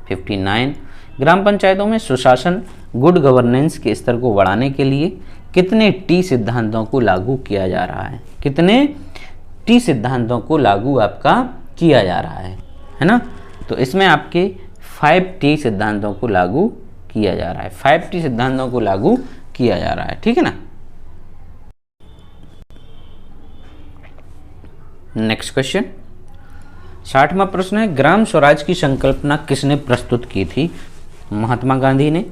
Speaker 1: 59 ग्राम पंचायतों में सुशासन गुड गवर्नेंस के स्तर को बढ़ाने के लिए कितने टी सिद्धांतों को लागू किया जा रहा है। कितने टी सिद्धांतों को लागू आपका किया जा रहा है ना। तो इसमें आपके 5T सिद्धांतों को लागू किया जा रहा है। 5T सिद्धांतों को लागू किया जा रहा है, ठीक है ना। नेक्स्ट क्वेश्चन 60वां प्रश्न है, ग्राम स्वराज की संकल्पना किसने प्रस्तुत की थी। महात्मा गांधी ने,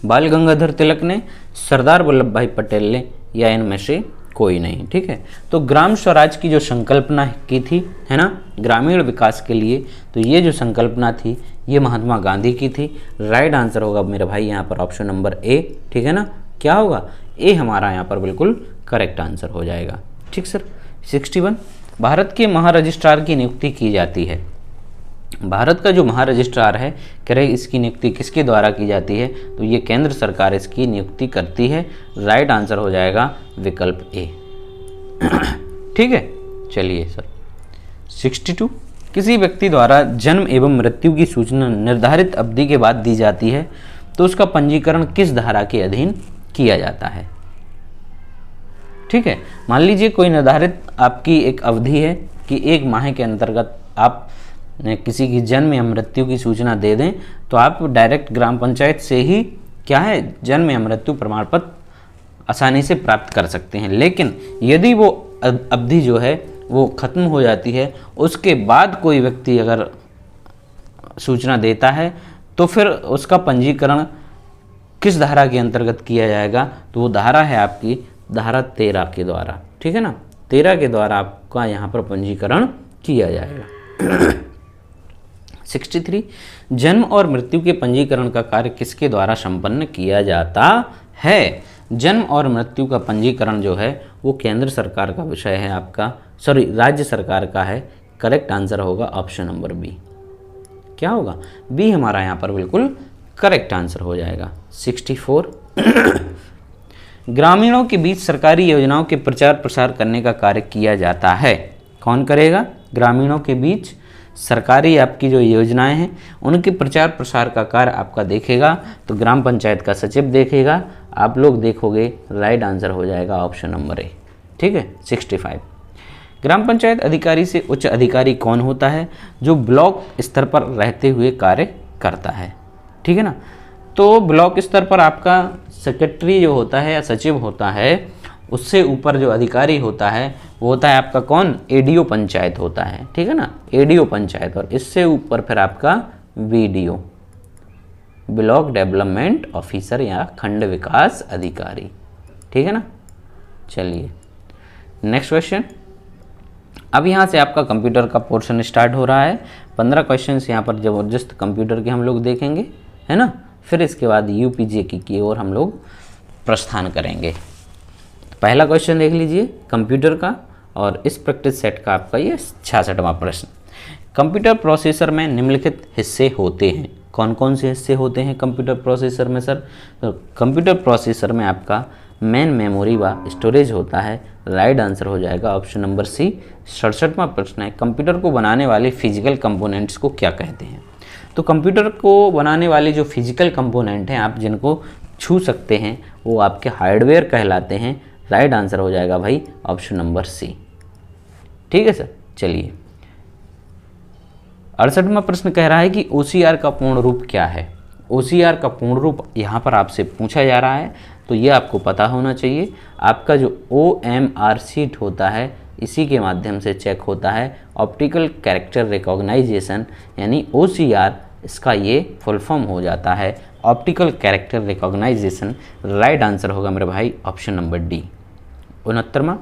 Speaker 1: बाल गंगाधर तिलक ने, सरदार वल्लभ भाई पटेल ने, या इनमें से कोई नहीं। ठीक है, तो ग्राम स्वराज की जो संकल्पना की थी, है ना, ग्रामीण विकास के लिए, तो ये जो संकल्पना थी ये महात्मा गांधी की थी। राइट आंसर होगा मेरे भाई यहाँ पर ऑप्शन नंबर ए। ठीक है ना, क्या होगा, ए हमारा यहाँ पर बिल्कुल करेक्ट आंसर हो जाएगा। ठीक सर। 61 भारत के महारजिस्ट्रार की नियुक्ति की जाती है। भारत का जो महारजिस्ट्रार है, कह रहे इसकी नियुक्ति किसके द्वारा की जाती है, तो ये केंद्र सरकार इसकी नियुक्ति करती है। राइट आंसर हो जाएगा विकल्प ए। ठीक है, चलिए सर। 62 किसी व्यक्ति द्वारा जन्म एवं मृत्यु की सूचना निर्धारित अवधि के बाद दी जाती है तो उसका पंजीकरण किस धारा के अधीन किया जाता है। ठीक है, मान लीजिए कोई निर्धारित आपकी एक अवधि है कि 1 माह के अंतर्गत आप किसी की जन्म या मृत्यु की सूचना दे दें, तो आप डायरेक्ट ग्राम पंचायत से ही क्या है, जन्म या मृत्यु प्रमाण पत्र आसानी से प्राप्त कर सकते हैं। लेकिन यदि वो अवधि जो है वो खत्म हो जाती है, उसके बाद कोई व्यक्ति अगर सूचना देता है, तो फिर उसका पंजीकरण किस धारा के अंतर्गत किया जाएगा, तो वो धारा है आपकी धारा 13 के द्वारा। ठीक है ना, 13 के द्वारा आपका यहाँ पर पंजीकरण किया जाएगा। 63 जन्म और मृत्यु के पंजीकरण का कार्य किसके द्वारा संपन्न किया जाता है। जन्म और मृत्यु का पंजीकरण जो है वो केंद्र सरकार का विषय है आपका, सॉरी राज्य सरकार का है। करेक्ट आंसर होगा ऑप्शन नंबर बी। क्या होगा, बी हमारा यहाँ पर बिल्कुल करेक्ट आंसर हो जाएगा। 64 ग्रामीणों के बीच सरकारी योजनाओं के प्रचार प्रसार करने का कार्य किया जाता है। कौन करेगा, ग्रामीणों के बीच सरकारी आपकी जो योजनाएं हैं उनके प्रचार प्रसार का कार्य आपका देखेगा तो ग्राम पंचायत का सचिव देखेगा, आप लोग देखोगे। राइट आंसर हो जाएगा ऑप्शन नंबर ए। ठीक है, 65। ग्राम पंचायत अधिकारी से उच्च अधिकारी कौन होता है? जो ब्लॉक स्तर पर रहते हुए कार्य करता है। ठीक है ना, तो ब्लॉक स्तर पर आपका सेक्रेटरी जो होता है या सचिव होता है, उससे ऊपर जो अधिकारी होता है वो होता है आपका कौन? एडीओ पंचायत होता है। ठीक है ना, एडीओ पंचायत। और इससे ऊपर फिर आपका बीडीओ, ब्लॉक डेवलपमेंट ऑफिसर या खंड विकास अधिकारी। ठीक है ना, चलिए नेक्स्ट क्वेश्चन। अब यहाँ से आपका कंप्यूटर का पोर्शन स्टार्ट हो रहा है। 15 क्वेश्चंस यहाँ पर ज़बरदस्त कंप्यूटर के हम लोग देखेंगे, है ना। फिर इसके बाद यूपीजीके की ओर हम लोग प्रस्थान करेंगे। पहला क्वेश्चन देख लीजिए कंप्यूटर का, और इस प्रैक्टिस सेट का आपका ये 66वां प्रश्न। कंप्यूटर प्रोसेसर में निम्नलिखित हिस्से होते हैं। कौन कौन से हिस्से होते हैं कंप्यूटर प्रोसेसर में सर? तो कंप्यूटर प्रोसेसर में आपका मेन मेमोरी व स्टोरेज होता है। राइट आंसर हो जाएगा ऑप्शन नंबर सी। 67वां प्रश्न है, कंप्यूटर को बनाने वाले फिजिकल कंपोनेंट्स को क्या कहते हैं? तो कंप्यूटर को बनाने वाले जो फिजिकल कंपोनेंट हैं, आप जिनको छू सकते हैं, वो आपके हार्डवेयर कहलाते हैं। राइट आंसर हो जाएगा भाई ऑप्शन नंबर सी। ठीक है सर, चलिए 68वां प्रश्न कह रहा है कि OCR का पूर्ण रूप क्या है? OCR का पूर्ण रूप यहाँ पर आपसे पूछा जा रहा है, तो ये आपको पता होना चाहिए। आपका जो OMR शीट होता है, इसी के माध्यम से चेक होता है ऑप्टिकल कैरेक्टर रिकॉग्नाइजेशन, यानी OCR, इसका ये फुल फॉर्म हो जाता है optical character recognisation. Right answer होगा मेरे भाई ऑप्शन नंबर डी। 69वां,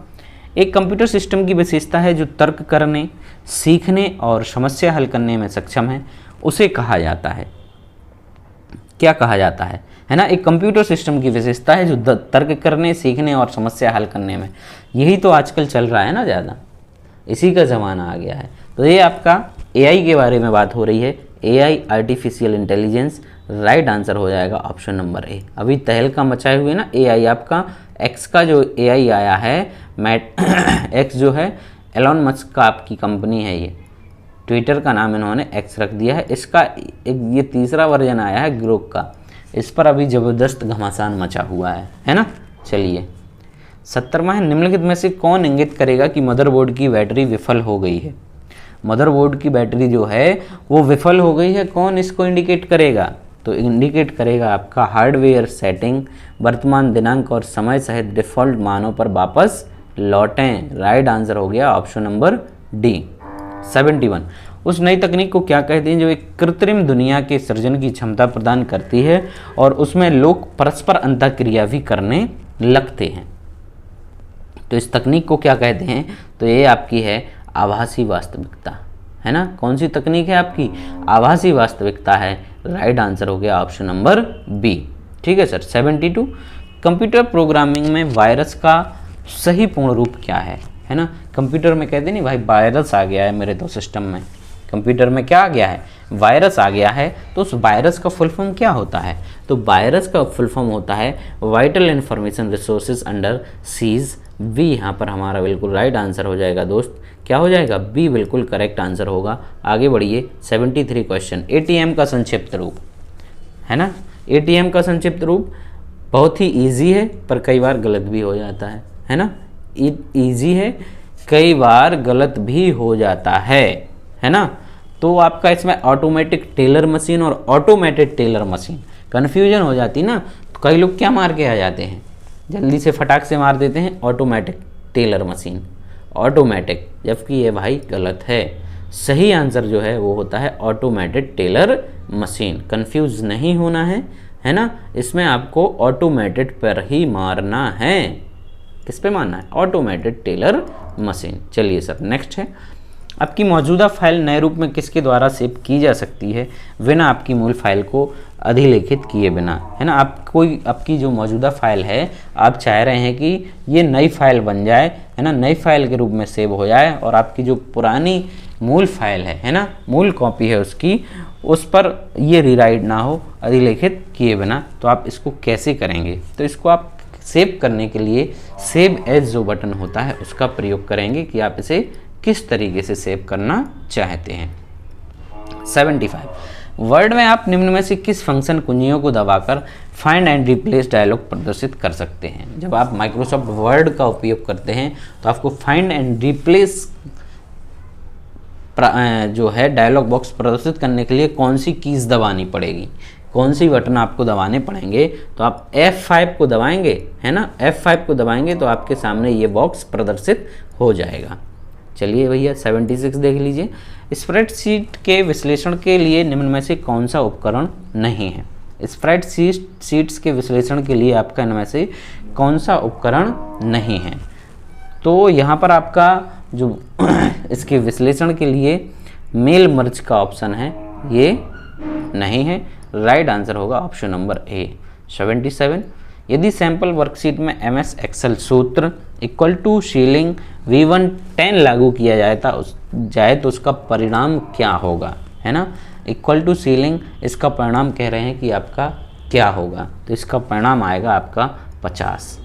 Speaker 1: एक कंप्यूटर सिस्टम की विशेषता है जो तर्क करने, सीखने और समस्या हल करने में सक्षम है, उसे कहा जाता है। क्या कहा जाता है ना? एक कंप्यूटर सिस्टम की विशेषता है जो तर्क करने, सीखने और समस्या हल करने में, यही तो आजकल चल रहा है ना ज़्यादा, इसी का ज़माना आ गया है। तो ये आपका AI के बारे में बात हो रही है, AI artificial intelligence. Right answer हो जाएगा ऑप्शन नंबर ए। अभी तहलका मचाए हुए ना AI, आपका X का जो AI आया है, X जो है एलोन मस्क का आपकी कंपनी है, ये ट्विटर का नाम इन्होंने X रख दिया है। इसका ये तीसरा वर्जन आया है ग्रोक का, इस पर अभी ज़बरदस्त घमासान मचा हुआ है ना। चलिए 70वां है, निम्नलिखित में से कौन इंगित करेगा कि मदरबोर्ड की बैटरी विफल हो गई है? मदरबोर्ड की बैटरी जो है वो विफल हो गई है, कौन इसको इंडिकेट करेगा? तो इंडिकेट करेगा आपका हार्डवेयर सेटिंग, वर्तमान दिनांक और समय सहित डिफ़ॉल्ट मानों पर वापस लौटें। राइट आंसर हो गया ऑप्शन नंबर डी। 71, उस नई तकनीक को क्या कहते हैं जो एक कृत्रिम दुनिया के सृजन की क्षमता प्रदान करती है और उसमें लोग परस्पर अंतःक्रिया भी करने लगते हैं? तो इस तकनीक को क्या कहते हैं? तो ये आपकी है आभासी वास्तविकता, है ना। कौन सी तकनीक है आपकी? आभासी वास्तविकता है। राइट आंसर हो गया ऑप्शन नंबर बी। ठीक है सर। 72, कंप्यूटर प्रोग्रामिंग में वायरस का सही पूर्ण रूप क्या है ना। कंप्यूटर में कहते नहीं भाई वायरस आ गया है मेरे तो सिस्टम में, कंप्यूटर में क्या आ गया है? वायरस आ गया है। तो उस वायरस का फुल फॉर्म क्या होता है? तो वायरस का फुल फॉर्म होता है vital information resources under seize. B यहाँ पर हमारा बिल्कुल राइट आंसर हो जाएगा दोस्त। क्या हो जाएगा? बी बिल्कुल करेक्ट आंसर होगा। आगे बढ़िए 73 क्वेश्चन, ATM का संक्षिप्त रूप, है ना। ATM का संक्षिप्त रूप बहुत ही ईजी है पर कई बार गलत भी हो जाता है ना। ईजी है, कई बार गलत भी हो जाता है ना। तो आपका इसमें ऑटोमेटिक टेलर मशीन और ऑटोमेटेड टेलर मशीन कन्फ्यूजन हो जाती ना, तो कई लोग क्या मार के आ जाते हैं, जल्दी से फटाक से मार देते हैं ऑटोमेटिक टेलर मशीन, ऑटोमेटिक, जबकि ये भाई गलत है। सही आंसर जो है वो होता है ऑटोमेटेड टेलर मशीन। कंफ्यूज नहीं होना है ना। इसमें आपको ऑटोमेटेड पर ही मारना है। किस पे मारना है? Automated teller machine. चलिए सर नेक्स्ट है, आपकी मौजूदा फाइल नए रूप में किसके द्वारा सेव की जा सकती है बिना आपकी मूल फाइल को अधिलेखित किए बिना, है ना। आपकी जो मौजूदा फाइल है, आप चाह रहे हैं कि ये नई फाइल बन जाए, है ना, नई फाइल के रूप में सेव हो जाए और आपकी जो पुरानी मूल फाइल है ना, मूल कॉपी है उसकी, उस पर ये रीराइट ना हो अधिलेखित किए बिना। तो आप इसको कैसे करेंगे? तो इसको आप सेव करने के लिए सेव एज जो बटन होता है उसका प्रयोग करेंगे कि आप इसे किस तरीके से सेव करना चाहते हैं। 75 वर्ड में आप निम्न में से किस फंक्शन कुंजियों को दबाकर फाइंड एंड रिप्लेस डायलॉग प्रदर्शित कर सकते हैं। जब आप माइक्रोसॉफ्ट वर्ड का उपयोग करते हैं तो आपको फाइंड एंड रिप्लेस जो है डायलॉग बॉक्स प्रदर्शित करने के लिए कौन सी कीज़ दबानी पड़ेगी, कौन सी बटन आपको दबाने पड़ेंगे। तो आप F5 को दबाएंगे, है ना, F5 को दबाएंगे तो आपके सामने ये बॉक्स प्रदर्शित हो जाएगा। चलिए भैया 76 देख लीजिए। स्प्रेडशीट के विश्लेषण के लिए निम्न में से कौन सा उपकरण नहीं है। स्प्रेडशीट्स के विश्लेषण के लिए आपका इनमें से कौन सा उपकरण नहीं है। तो यहाँ पर आपका जो इसके विश्लेषण के लिए मेल मर्ज का ऑप्शन है ये नहीं है। राइट आंसर होगा ऑप्शन नंबर ए 77। यदि सैंपल वर्कशीट में MS एक्सेल सूत्र इक्वल टू सीलिंग V110 लागू किया जाए तो उसका परिणाम क्या होगा, है ना। इक्वल टू सीलिंग, इसका परिणाम कह रहे हैं कि आपका क्या होगा, तो इसका परिणाम आएगा आपका 50।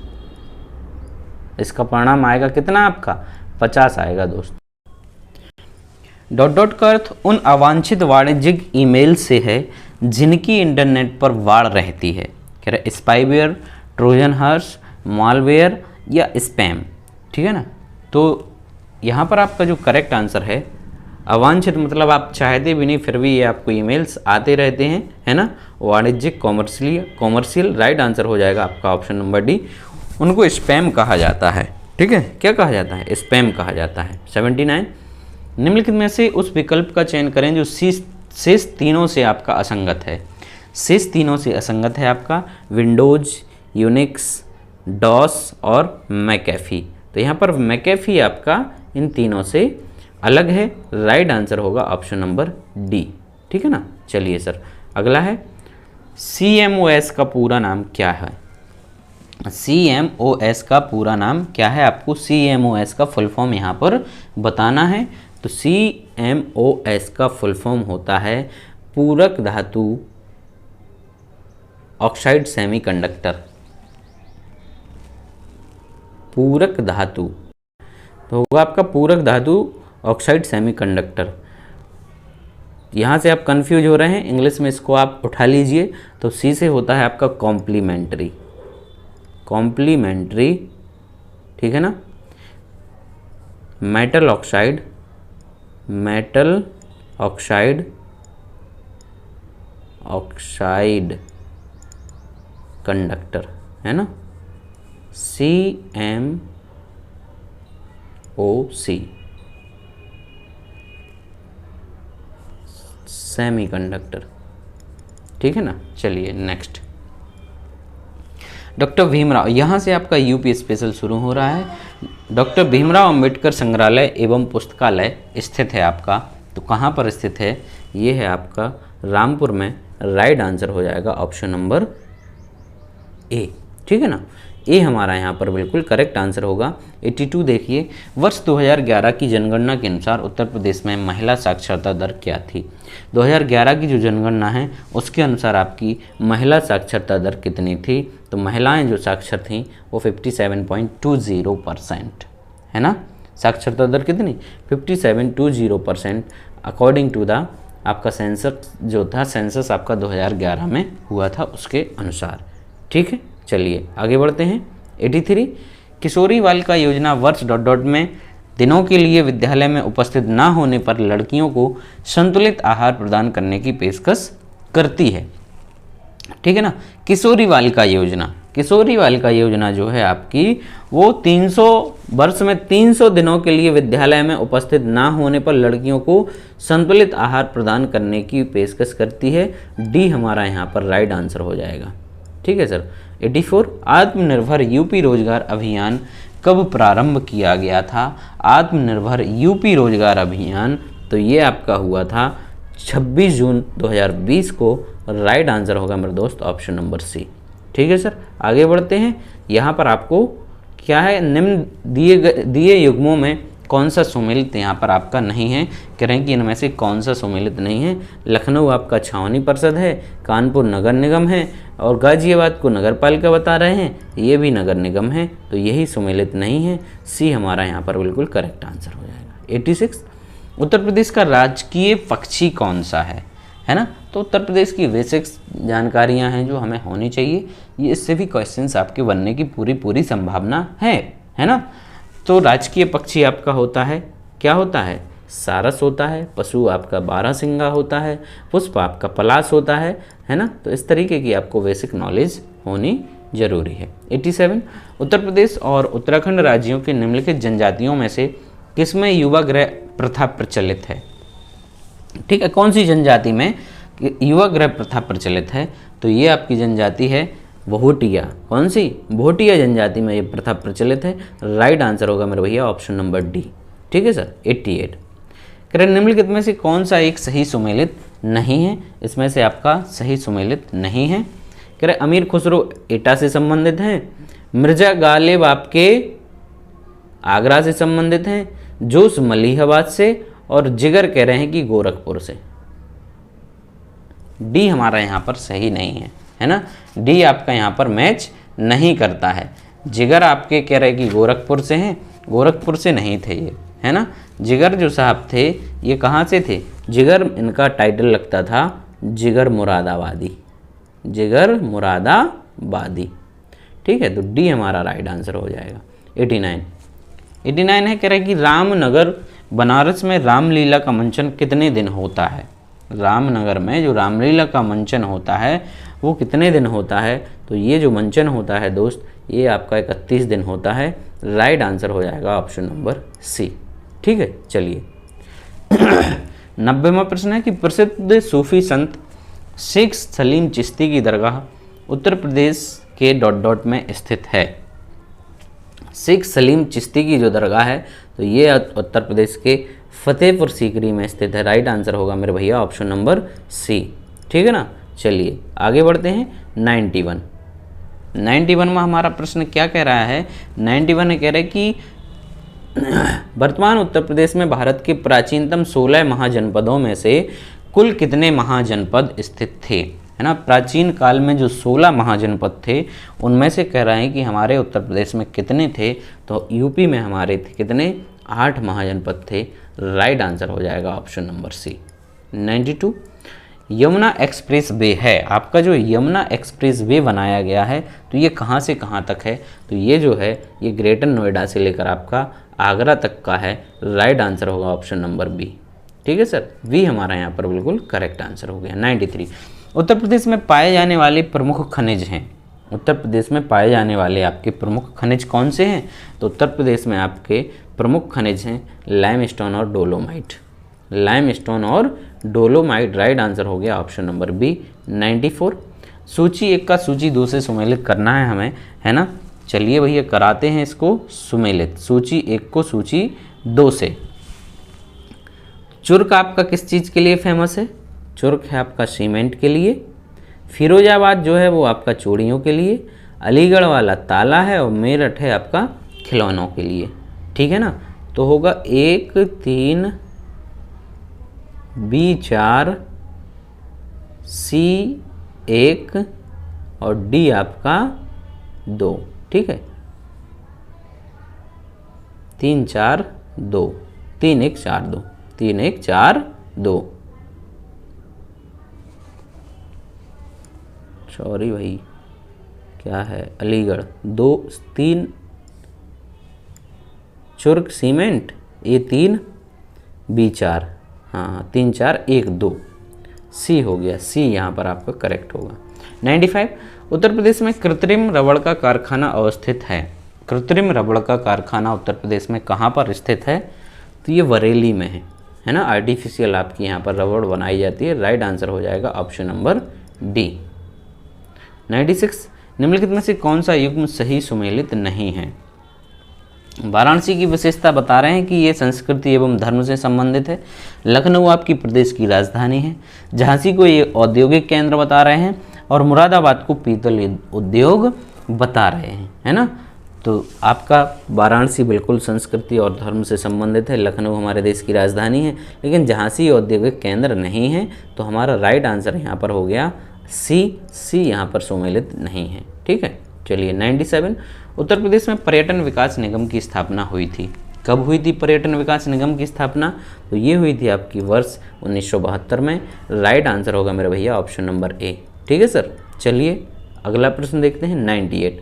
Speaker 1: इसका परिणाम आएगा कितना, आपका 50 आएगा दोस्त। डॉट डॉट का अर्थ उन अवांछित वाणिज्यिक ईमेल से है जिनकी इंटरनेट पर वाड़ रहती है। कह रहे स्पाईवेयर, ट्रोजन हॉर्स, मालवेयर या स्पैम, ठीक है ना। तो यहाँ पर आपका जो करेक्ट आंसर है अवांछित, मतलब आप चाहते भी नहीं फिर भी ये आपको ईमेल्स आते रहते हैं, है ना। वाणिज्यिक, कॉमर्शियल राइट आंसर हो जाएगा आपका ऑप्शन नंबर डी। उनको स्पैम कहा जाता है, ठीक है। क्या कहा जाता है, स्पैम कहा जाता है। 79 निम्नलिखित में से उस विकल्प का चयन करें जो शेष तीनों से आपका असंगत है। शेष तीनों से असंगत है आपका विंडोज, यूनिक्स, डॉस और मैकेफी। तो यहाँ पर मैकेफी आपका इन तीनों से अलग है। राइट आंसर होगा ऑप्शन नंबर डी, ठीक है ना। चलिए सर अगला है CMOS का पूरा नाम क्या है। CMOS का पूरा नाम क्या है, आपको CMOS का फुल फॉर्म यहाँ पर बताना है। तो CMOS का फुल फॉर्म होता है पूरक धातु ऑक्साइड सेमीकंडक्टर। पूरक धातु तो होगा आपका पूरक धातु ऑक्साइड सेमीकंडक्टर। यहाँ से आप कंफ्यूज हो रहे हैं, इंग्लिश में इसको आप उठा लीजिए। तो सी से होता है आपका कॉम्प्लीमेंट्री, ठीक है ना। मेटल ऑक्साइड कंडक्टर, है ना। CMOC सेमीकंडक्टर, ठीक है ना। चलिए नेक्स्ट डॉक्टर भीमराव, यहाँ से आपका यूपी स्पेशल शुरू हो रहा है। डॉक्टर भीमराव अंबेडकर संग्रहालय एवं पुस्तकालय स्थित है आपका, तो कहाँ पर स्थित है, ये है आपका रामपुर में। राइट आंसर हो जाएगा ऑप्शन नंबर ए, ठीक है ना। ए हमारा यहाँ पर बिल्कुल करेक्ट आंसर होगा। 82 देखिए, वर्ष 2011 की जनगणना के अनुसार उत्तर प्रदेश में महिला साक्षरता दर क्या थी। 2011 की जो जनगणना है उसके अनुसार आपकी महिला साक्षरता दर कितनी थी। तो महिलाएं जो साक्षर थीं वो 57.20% है ना। साक्षरता दर कितनी, 57.20% अकॉर्डिंग टू द आपका सेंसस जो था, सेंसस आपका 2011 में हुआ था उसके अनुसार, ठीक है। चलिए आगे बढ़ते हैं। 83 किशोरी बालिका योजना वर्ष डॉट डॉट में दिनों के लिए विद्यालय में उपस्थित ना होने पर लड़कियों को संतुलित आहार प्रदान करने की पेशकश करती है, ठीक है ना। किशोरी बालिका योजना जो है आपकी वो 300 वर्ष में 300 दिनों के लिए विद्यालय में उपस्थित ना होने पर लड़कियों को संतुलित आहार प्रदान करने की पेशकश करती है। डी हमारा यहाँ पर राइट आंसर हो जाएगा, ठीक है सर। 84 आत्मनिर्भर यूपी रोजगार अभियान कब प्रारंभ किया गया था। आत्मनिर्भर यूपी रोजगार अभियान तो ये आपका हुआ था 26 जून 2020 को। राइट आंसर होगा मेरे दोस्त ऑप्शन नंबर सी, ठीक है सर। आगे बढ़ते हैं। यहाँ पर आपको क्या है, निम्न दिए युग्मों में कौन सा सुमेलित यहाँ पर आपका नहीं है। कह रहे हैं कि इनमें से कौन सा सुमेलित नहीं है। लखनऊ आपका छावनी परिषद है, कानपुर नगर निगम है और गाजियाबाद को नगर पालिका बता रहे हैं, ये भी नगर निगम है। तो यही सुमेलित नहीं है। सी हमारा यहाँ पर बिल्कुल करेक्ट आंसर हो जाएगा। 86 उत्तर प्रदेश का राजकीय पक्षी कौन सा है ना। तो उत्तर प्रदेश की बेसिक जानकारियां हैं जो हमें होनी चाहिए, ये इससे भी क्वेश्चंस आपके बनने की पूरी संभावना है ना। तो राजकीय पक्षी आपका होता है, क्या होता है, सारस होता है, पशु आपका बारहसिंगा होता है, पुष्प आपका पलाश होता है ना। तो इस तरीके की आपको बेसिक नॉलेज होनी जरूरी है। 87, उत्तर प्रदेश और उत्तराखंड राज्यों के निम्नलिखित जनजातियों में से किसमें युवा गृह प्रथा प्रचलित है। ठीक है, कौन सी जनजाति में युवा गृह प्रथा प्रचलित है। तो ये आपकी जनजाति है भोटिया। कौन सी, भोटिया जनजाति में ये प्रथा प्रचलित है। राइट आंसर होगा मेरे भैया ऑप्शन नंबर डी। ठीक है सर। 88, कह रहे निम्नलिखित में से कौन सा एक सही सुमेलित नहीं है। इसमें से आपका सही सुमेलित नहीं है। कह रहे अमीर खुसरो एटा से संबंधित हैं, मिर्जा गालिब आपके आगरा से संबंधित हैं, जोश मलिहाबाद से, और जिगर कह रहे हैं कि गोरखपुर से। डी हमारा यहाँ पर सही नहीं है ना। डी आपका यहाँ पर मैच नहीं करता है। जिगर आपके कह रहे कि गोरखपुर से हैं, गोरखपुर से नहीं थे ये, है ना। जिगर जो साहब थे ये कहाँ से थे, जिगर इनका टाइटल लगता था जिगर मुरादाबादी, जिगर मुरादाबादी। ठीक है, तो डी हमारा राइट आंसर हो जाएगा। 89 है, कह रहे कि रामनगर बनारस में रामलीला का मंचन कितने दिन होता है। रामनगर में जो रामलीला का मंचन होता है वो कितने दिन होता है। तो ये जो मंचन होता है दोस्त, ये आपका 31 दिन होता है। राइट आंसर हो जाएगा ऑप्शन नंबर सी। ठीक है, चलिए 90वां प्रश्न है कि प्रसिद्ध सूफी संत शेख सलीम चिश्ती की दरगाह उत्तर प्रदेश के ... में स्थित है। शेख सलीम चिश्ती की जो दरगाह है तो ये उत्तर प्रदेश के फतेहपुर सीकरी में स्थित है। राइट आंसर होगा मेरे भैया ऑप्शन नंबर सी। ठीक है ना। चलिए आगे बढ़ते हैं। 91 में हमारा प्रश्न क्या कह रहा है। 91 में कह रहा है कि वर्तमान उत्तर प्रदेश में भारत के प्राचीनतम 16 महाजनपदों में से कुल कितने महाजनपद स्थित थे, है ना। प्राचीन काल में जो 16 महाजनपद थे उनमें से कह रहे हैं कि हमारे उत्तर प्रदेश में कितने थे। तो यूपी में हमारे थे कितने, 8 महाजनपद थे। राइट आंसर हो जाएगा option number C. 92, Yamuna expressway है आपका, जो यमुना एक्सप्रेस वे बनाया गया है तो ये कहाँ से कहाँ तक है। तो ये जो है ये ग्रेटर नोएडा से लेकर आपका आगरा तक का है। राइट आंसर होगा ऑप्शन नंबर बी। ठीक है सर, बी हमारा यहाँ पर बिल्कुल करेक्ट आंसर हो गया। 93, उत्तर प्रदेश में पाए जाने वाले प्रमुख खनिज हैं। उत्तर प्रदेश में पाए जाने वाले आपके प्रमुख खनिज कौन से हैं। तो उत्तर प्रदेश में आपके प्रमुख खनिज हैं लाइमस्टोन और डोलोमाइट। लाइमस्टोन और डोलोमाइट। राइट आंसर हो गया ऑप्शन नंबर बी। 94, सूची 1 का सूची 2 से सुमेलित करना है हमें, है ना। चलिए भैया कराते हैं इसको सुमेलित। सूची 1 को सूची 2 से। चुर्क आपका किस चीज़ के लिए फेमस है। चुर्क है आपका सीमेंट के लिए। फिरोजाबाद जो है वो आपका चूड़ियों के लिए। अलीगढ़ वाला ताला है और मेरठ है आपका खिलौनों के लिए। ठीक है ना। तो होगा 1 3 बी 4 सी 1 और डी आपका 2। ठीक है, 3 4 2 3 1 4 2 3 1 4 2। सॉरी भाई, क्या है अलीगढ़ 2 3 चुर्क सीमेंट ये 3 बी 4 हाँ 3 4 1 2 सी हो गया। सी यहाँ पर आपका करेक्ट होगा। 95, उत्तर प्रदेश में कृत्रिम रबड़ का कारखाना अवस्थित है। कृत्रिम रबड़ का कारखाना उत्तर प्रदेश में कहाँ पर स्थित है। तो ये बरेली में है ना। आर्टिफिशियल आपकी यहाँ पर रबड़ बनाई जाती है। राइट आंसर हो जाएगा ऑप्शन नंबर डी। 96, निम्नलिखित में से कौन सा युग्म सही सुमेलित नहीं है। वाराणसी की विशेषता बता रहे हैं कि ये संस्कृति एवं धर्म से संबंधित है। लखनऊ आपकी प्रदेश की राजधानी है। झांसी को ये औद्योगिक केंद्र बता रहे हैं और मुरादाबाद को पीतल उद्योग बता रहे हैं, है ना। तो आपका वाराणसी बिल्कुल संस्कृति और धर्म से संबंधित है। लखनऊ हमारे देश की राजधानी है, लेकिन झांसी औद्योगिक केंद्र नहीं है। तो हमारा राइट आंसर यहाँ पर हो गया सी यहाँ पर सुमेलित नहीं है। ठीक है, चलिए 97, उत्तर प्रदेश में पर्यटन विकास निगम की स्थापना हुई थी। कब हुई थी पर्यटन विकास निगम की स्थापना? तो ये हुई थी आपकी वर्ष 1972 में। राइट आंसर होगा मेरे भैया ऑप्शन नंबर ए। ठीक है सर, चलिए अगला प्रश्न देखते हैं 98।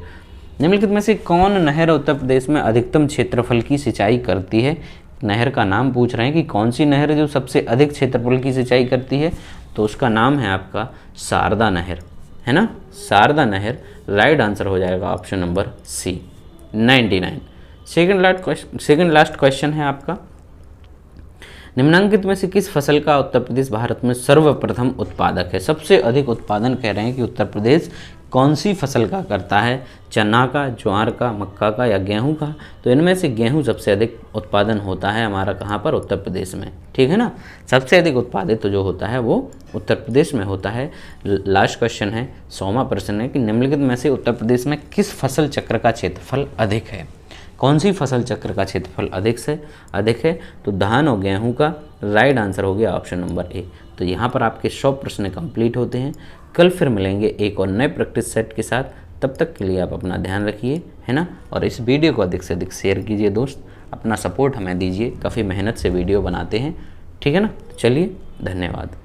Speaker 1: निम्नलिखित में से कौन नहर उत्तर प्रदेश में अधिकतम क्षेत्रफल की सिंचाई करती है? नहर का नाम पूछ रहे हैं कि कौन सी नहर है जो सबसे अधिक क्षेत्रफल की सिंचाई करती है, तो उसका नाम है आपका शारदा नहर, है ना, शारदा नहर। राइट आंसर हो जाएगा option number C 99। Second last question है आपका, निम्नांकित में से किस फसल का उत्तर प्रदेश भारत में सर्वप्रथम उत्पादक है? सबसे अधिक उत्पादन कह रहे हैं कि उत्तर प्रदेश कौन सी फसल का करता है? चना का, ज्वार का, मक्का का या गेहूं का? तो इनमें से गेहूं सबसे अधिक उत्पादन होता है हमारा कहाँ पर? उत्तर प्रदेश में। ठीक है ना, सबसे अधिक उत्पादित जो होता है वो उत्तर प्रदेश में होता है। लास्ट क्वेश्चन है, 100वां प्रश्न है कि निम्नलिखित में से उत्तर प्रदेश में किस फसल चक्र का क्षेत्रफल अधिक है? कौन सी फसल चक्र का क्षेत्रफल अधिक है? तो धान और गेहूं का। राइट आंसर हो गया ऑप्शन नंबर ए। तो यहाँ पर आपके 100 प्रश्न कंप्लीट होते हैं। कल फिर मिलेंगे एक और नए प्रैक्टिस सेट के साथ। तब तक के लिए आप अपना ध्यान रखिए, है ना, और इस वीडियो को अधिक से अधिक शेयर कीजिए दोस्त, अपना सपोर्ट हमें दीजिए, काफ़ी मेहनत से वीडियो बनाते हैं। ठीक है ना, चलिए धन्यवाद।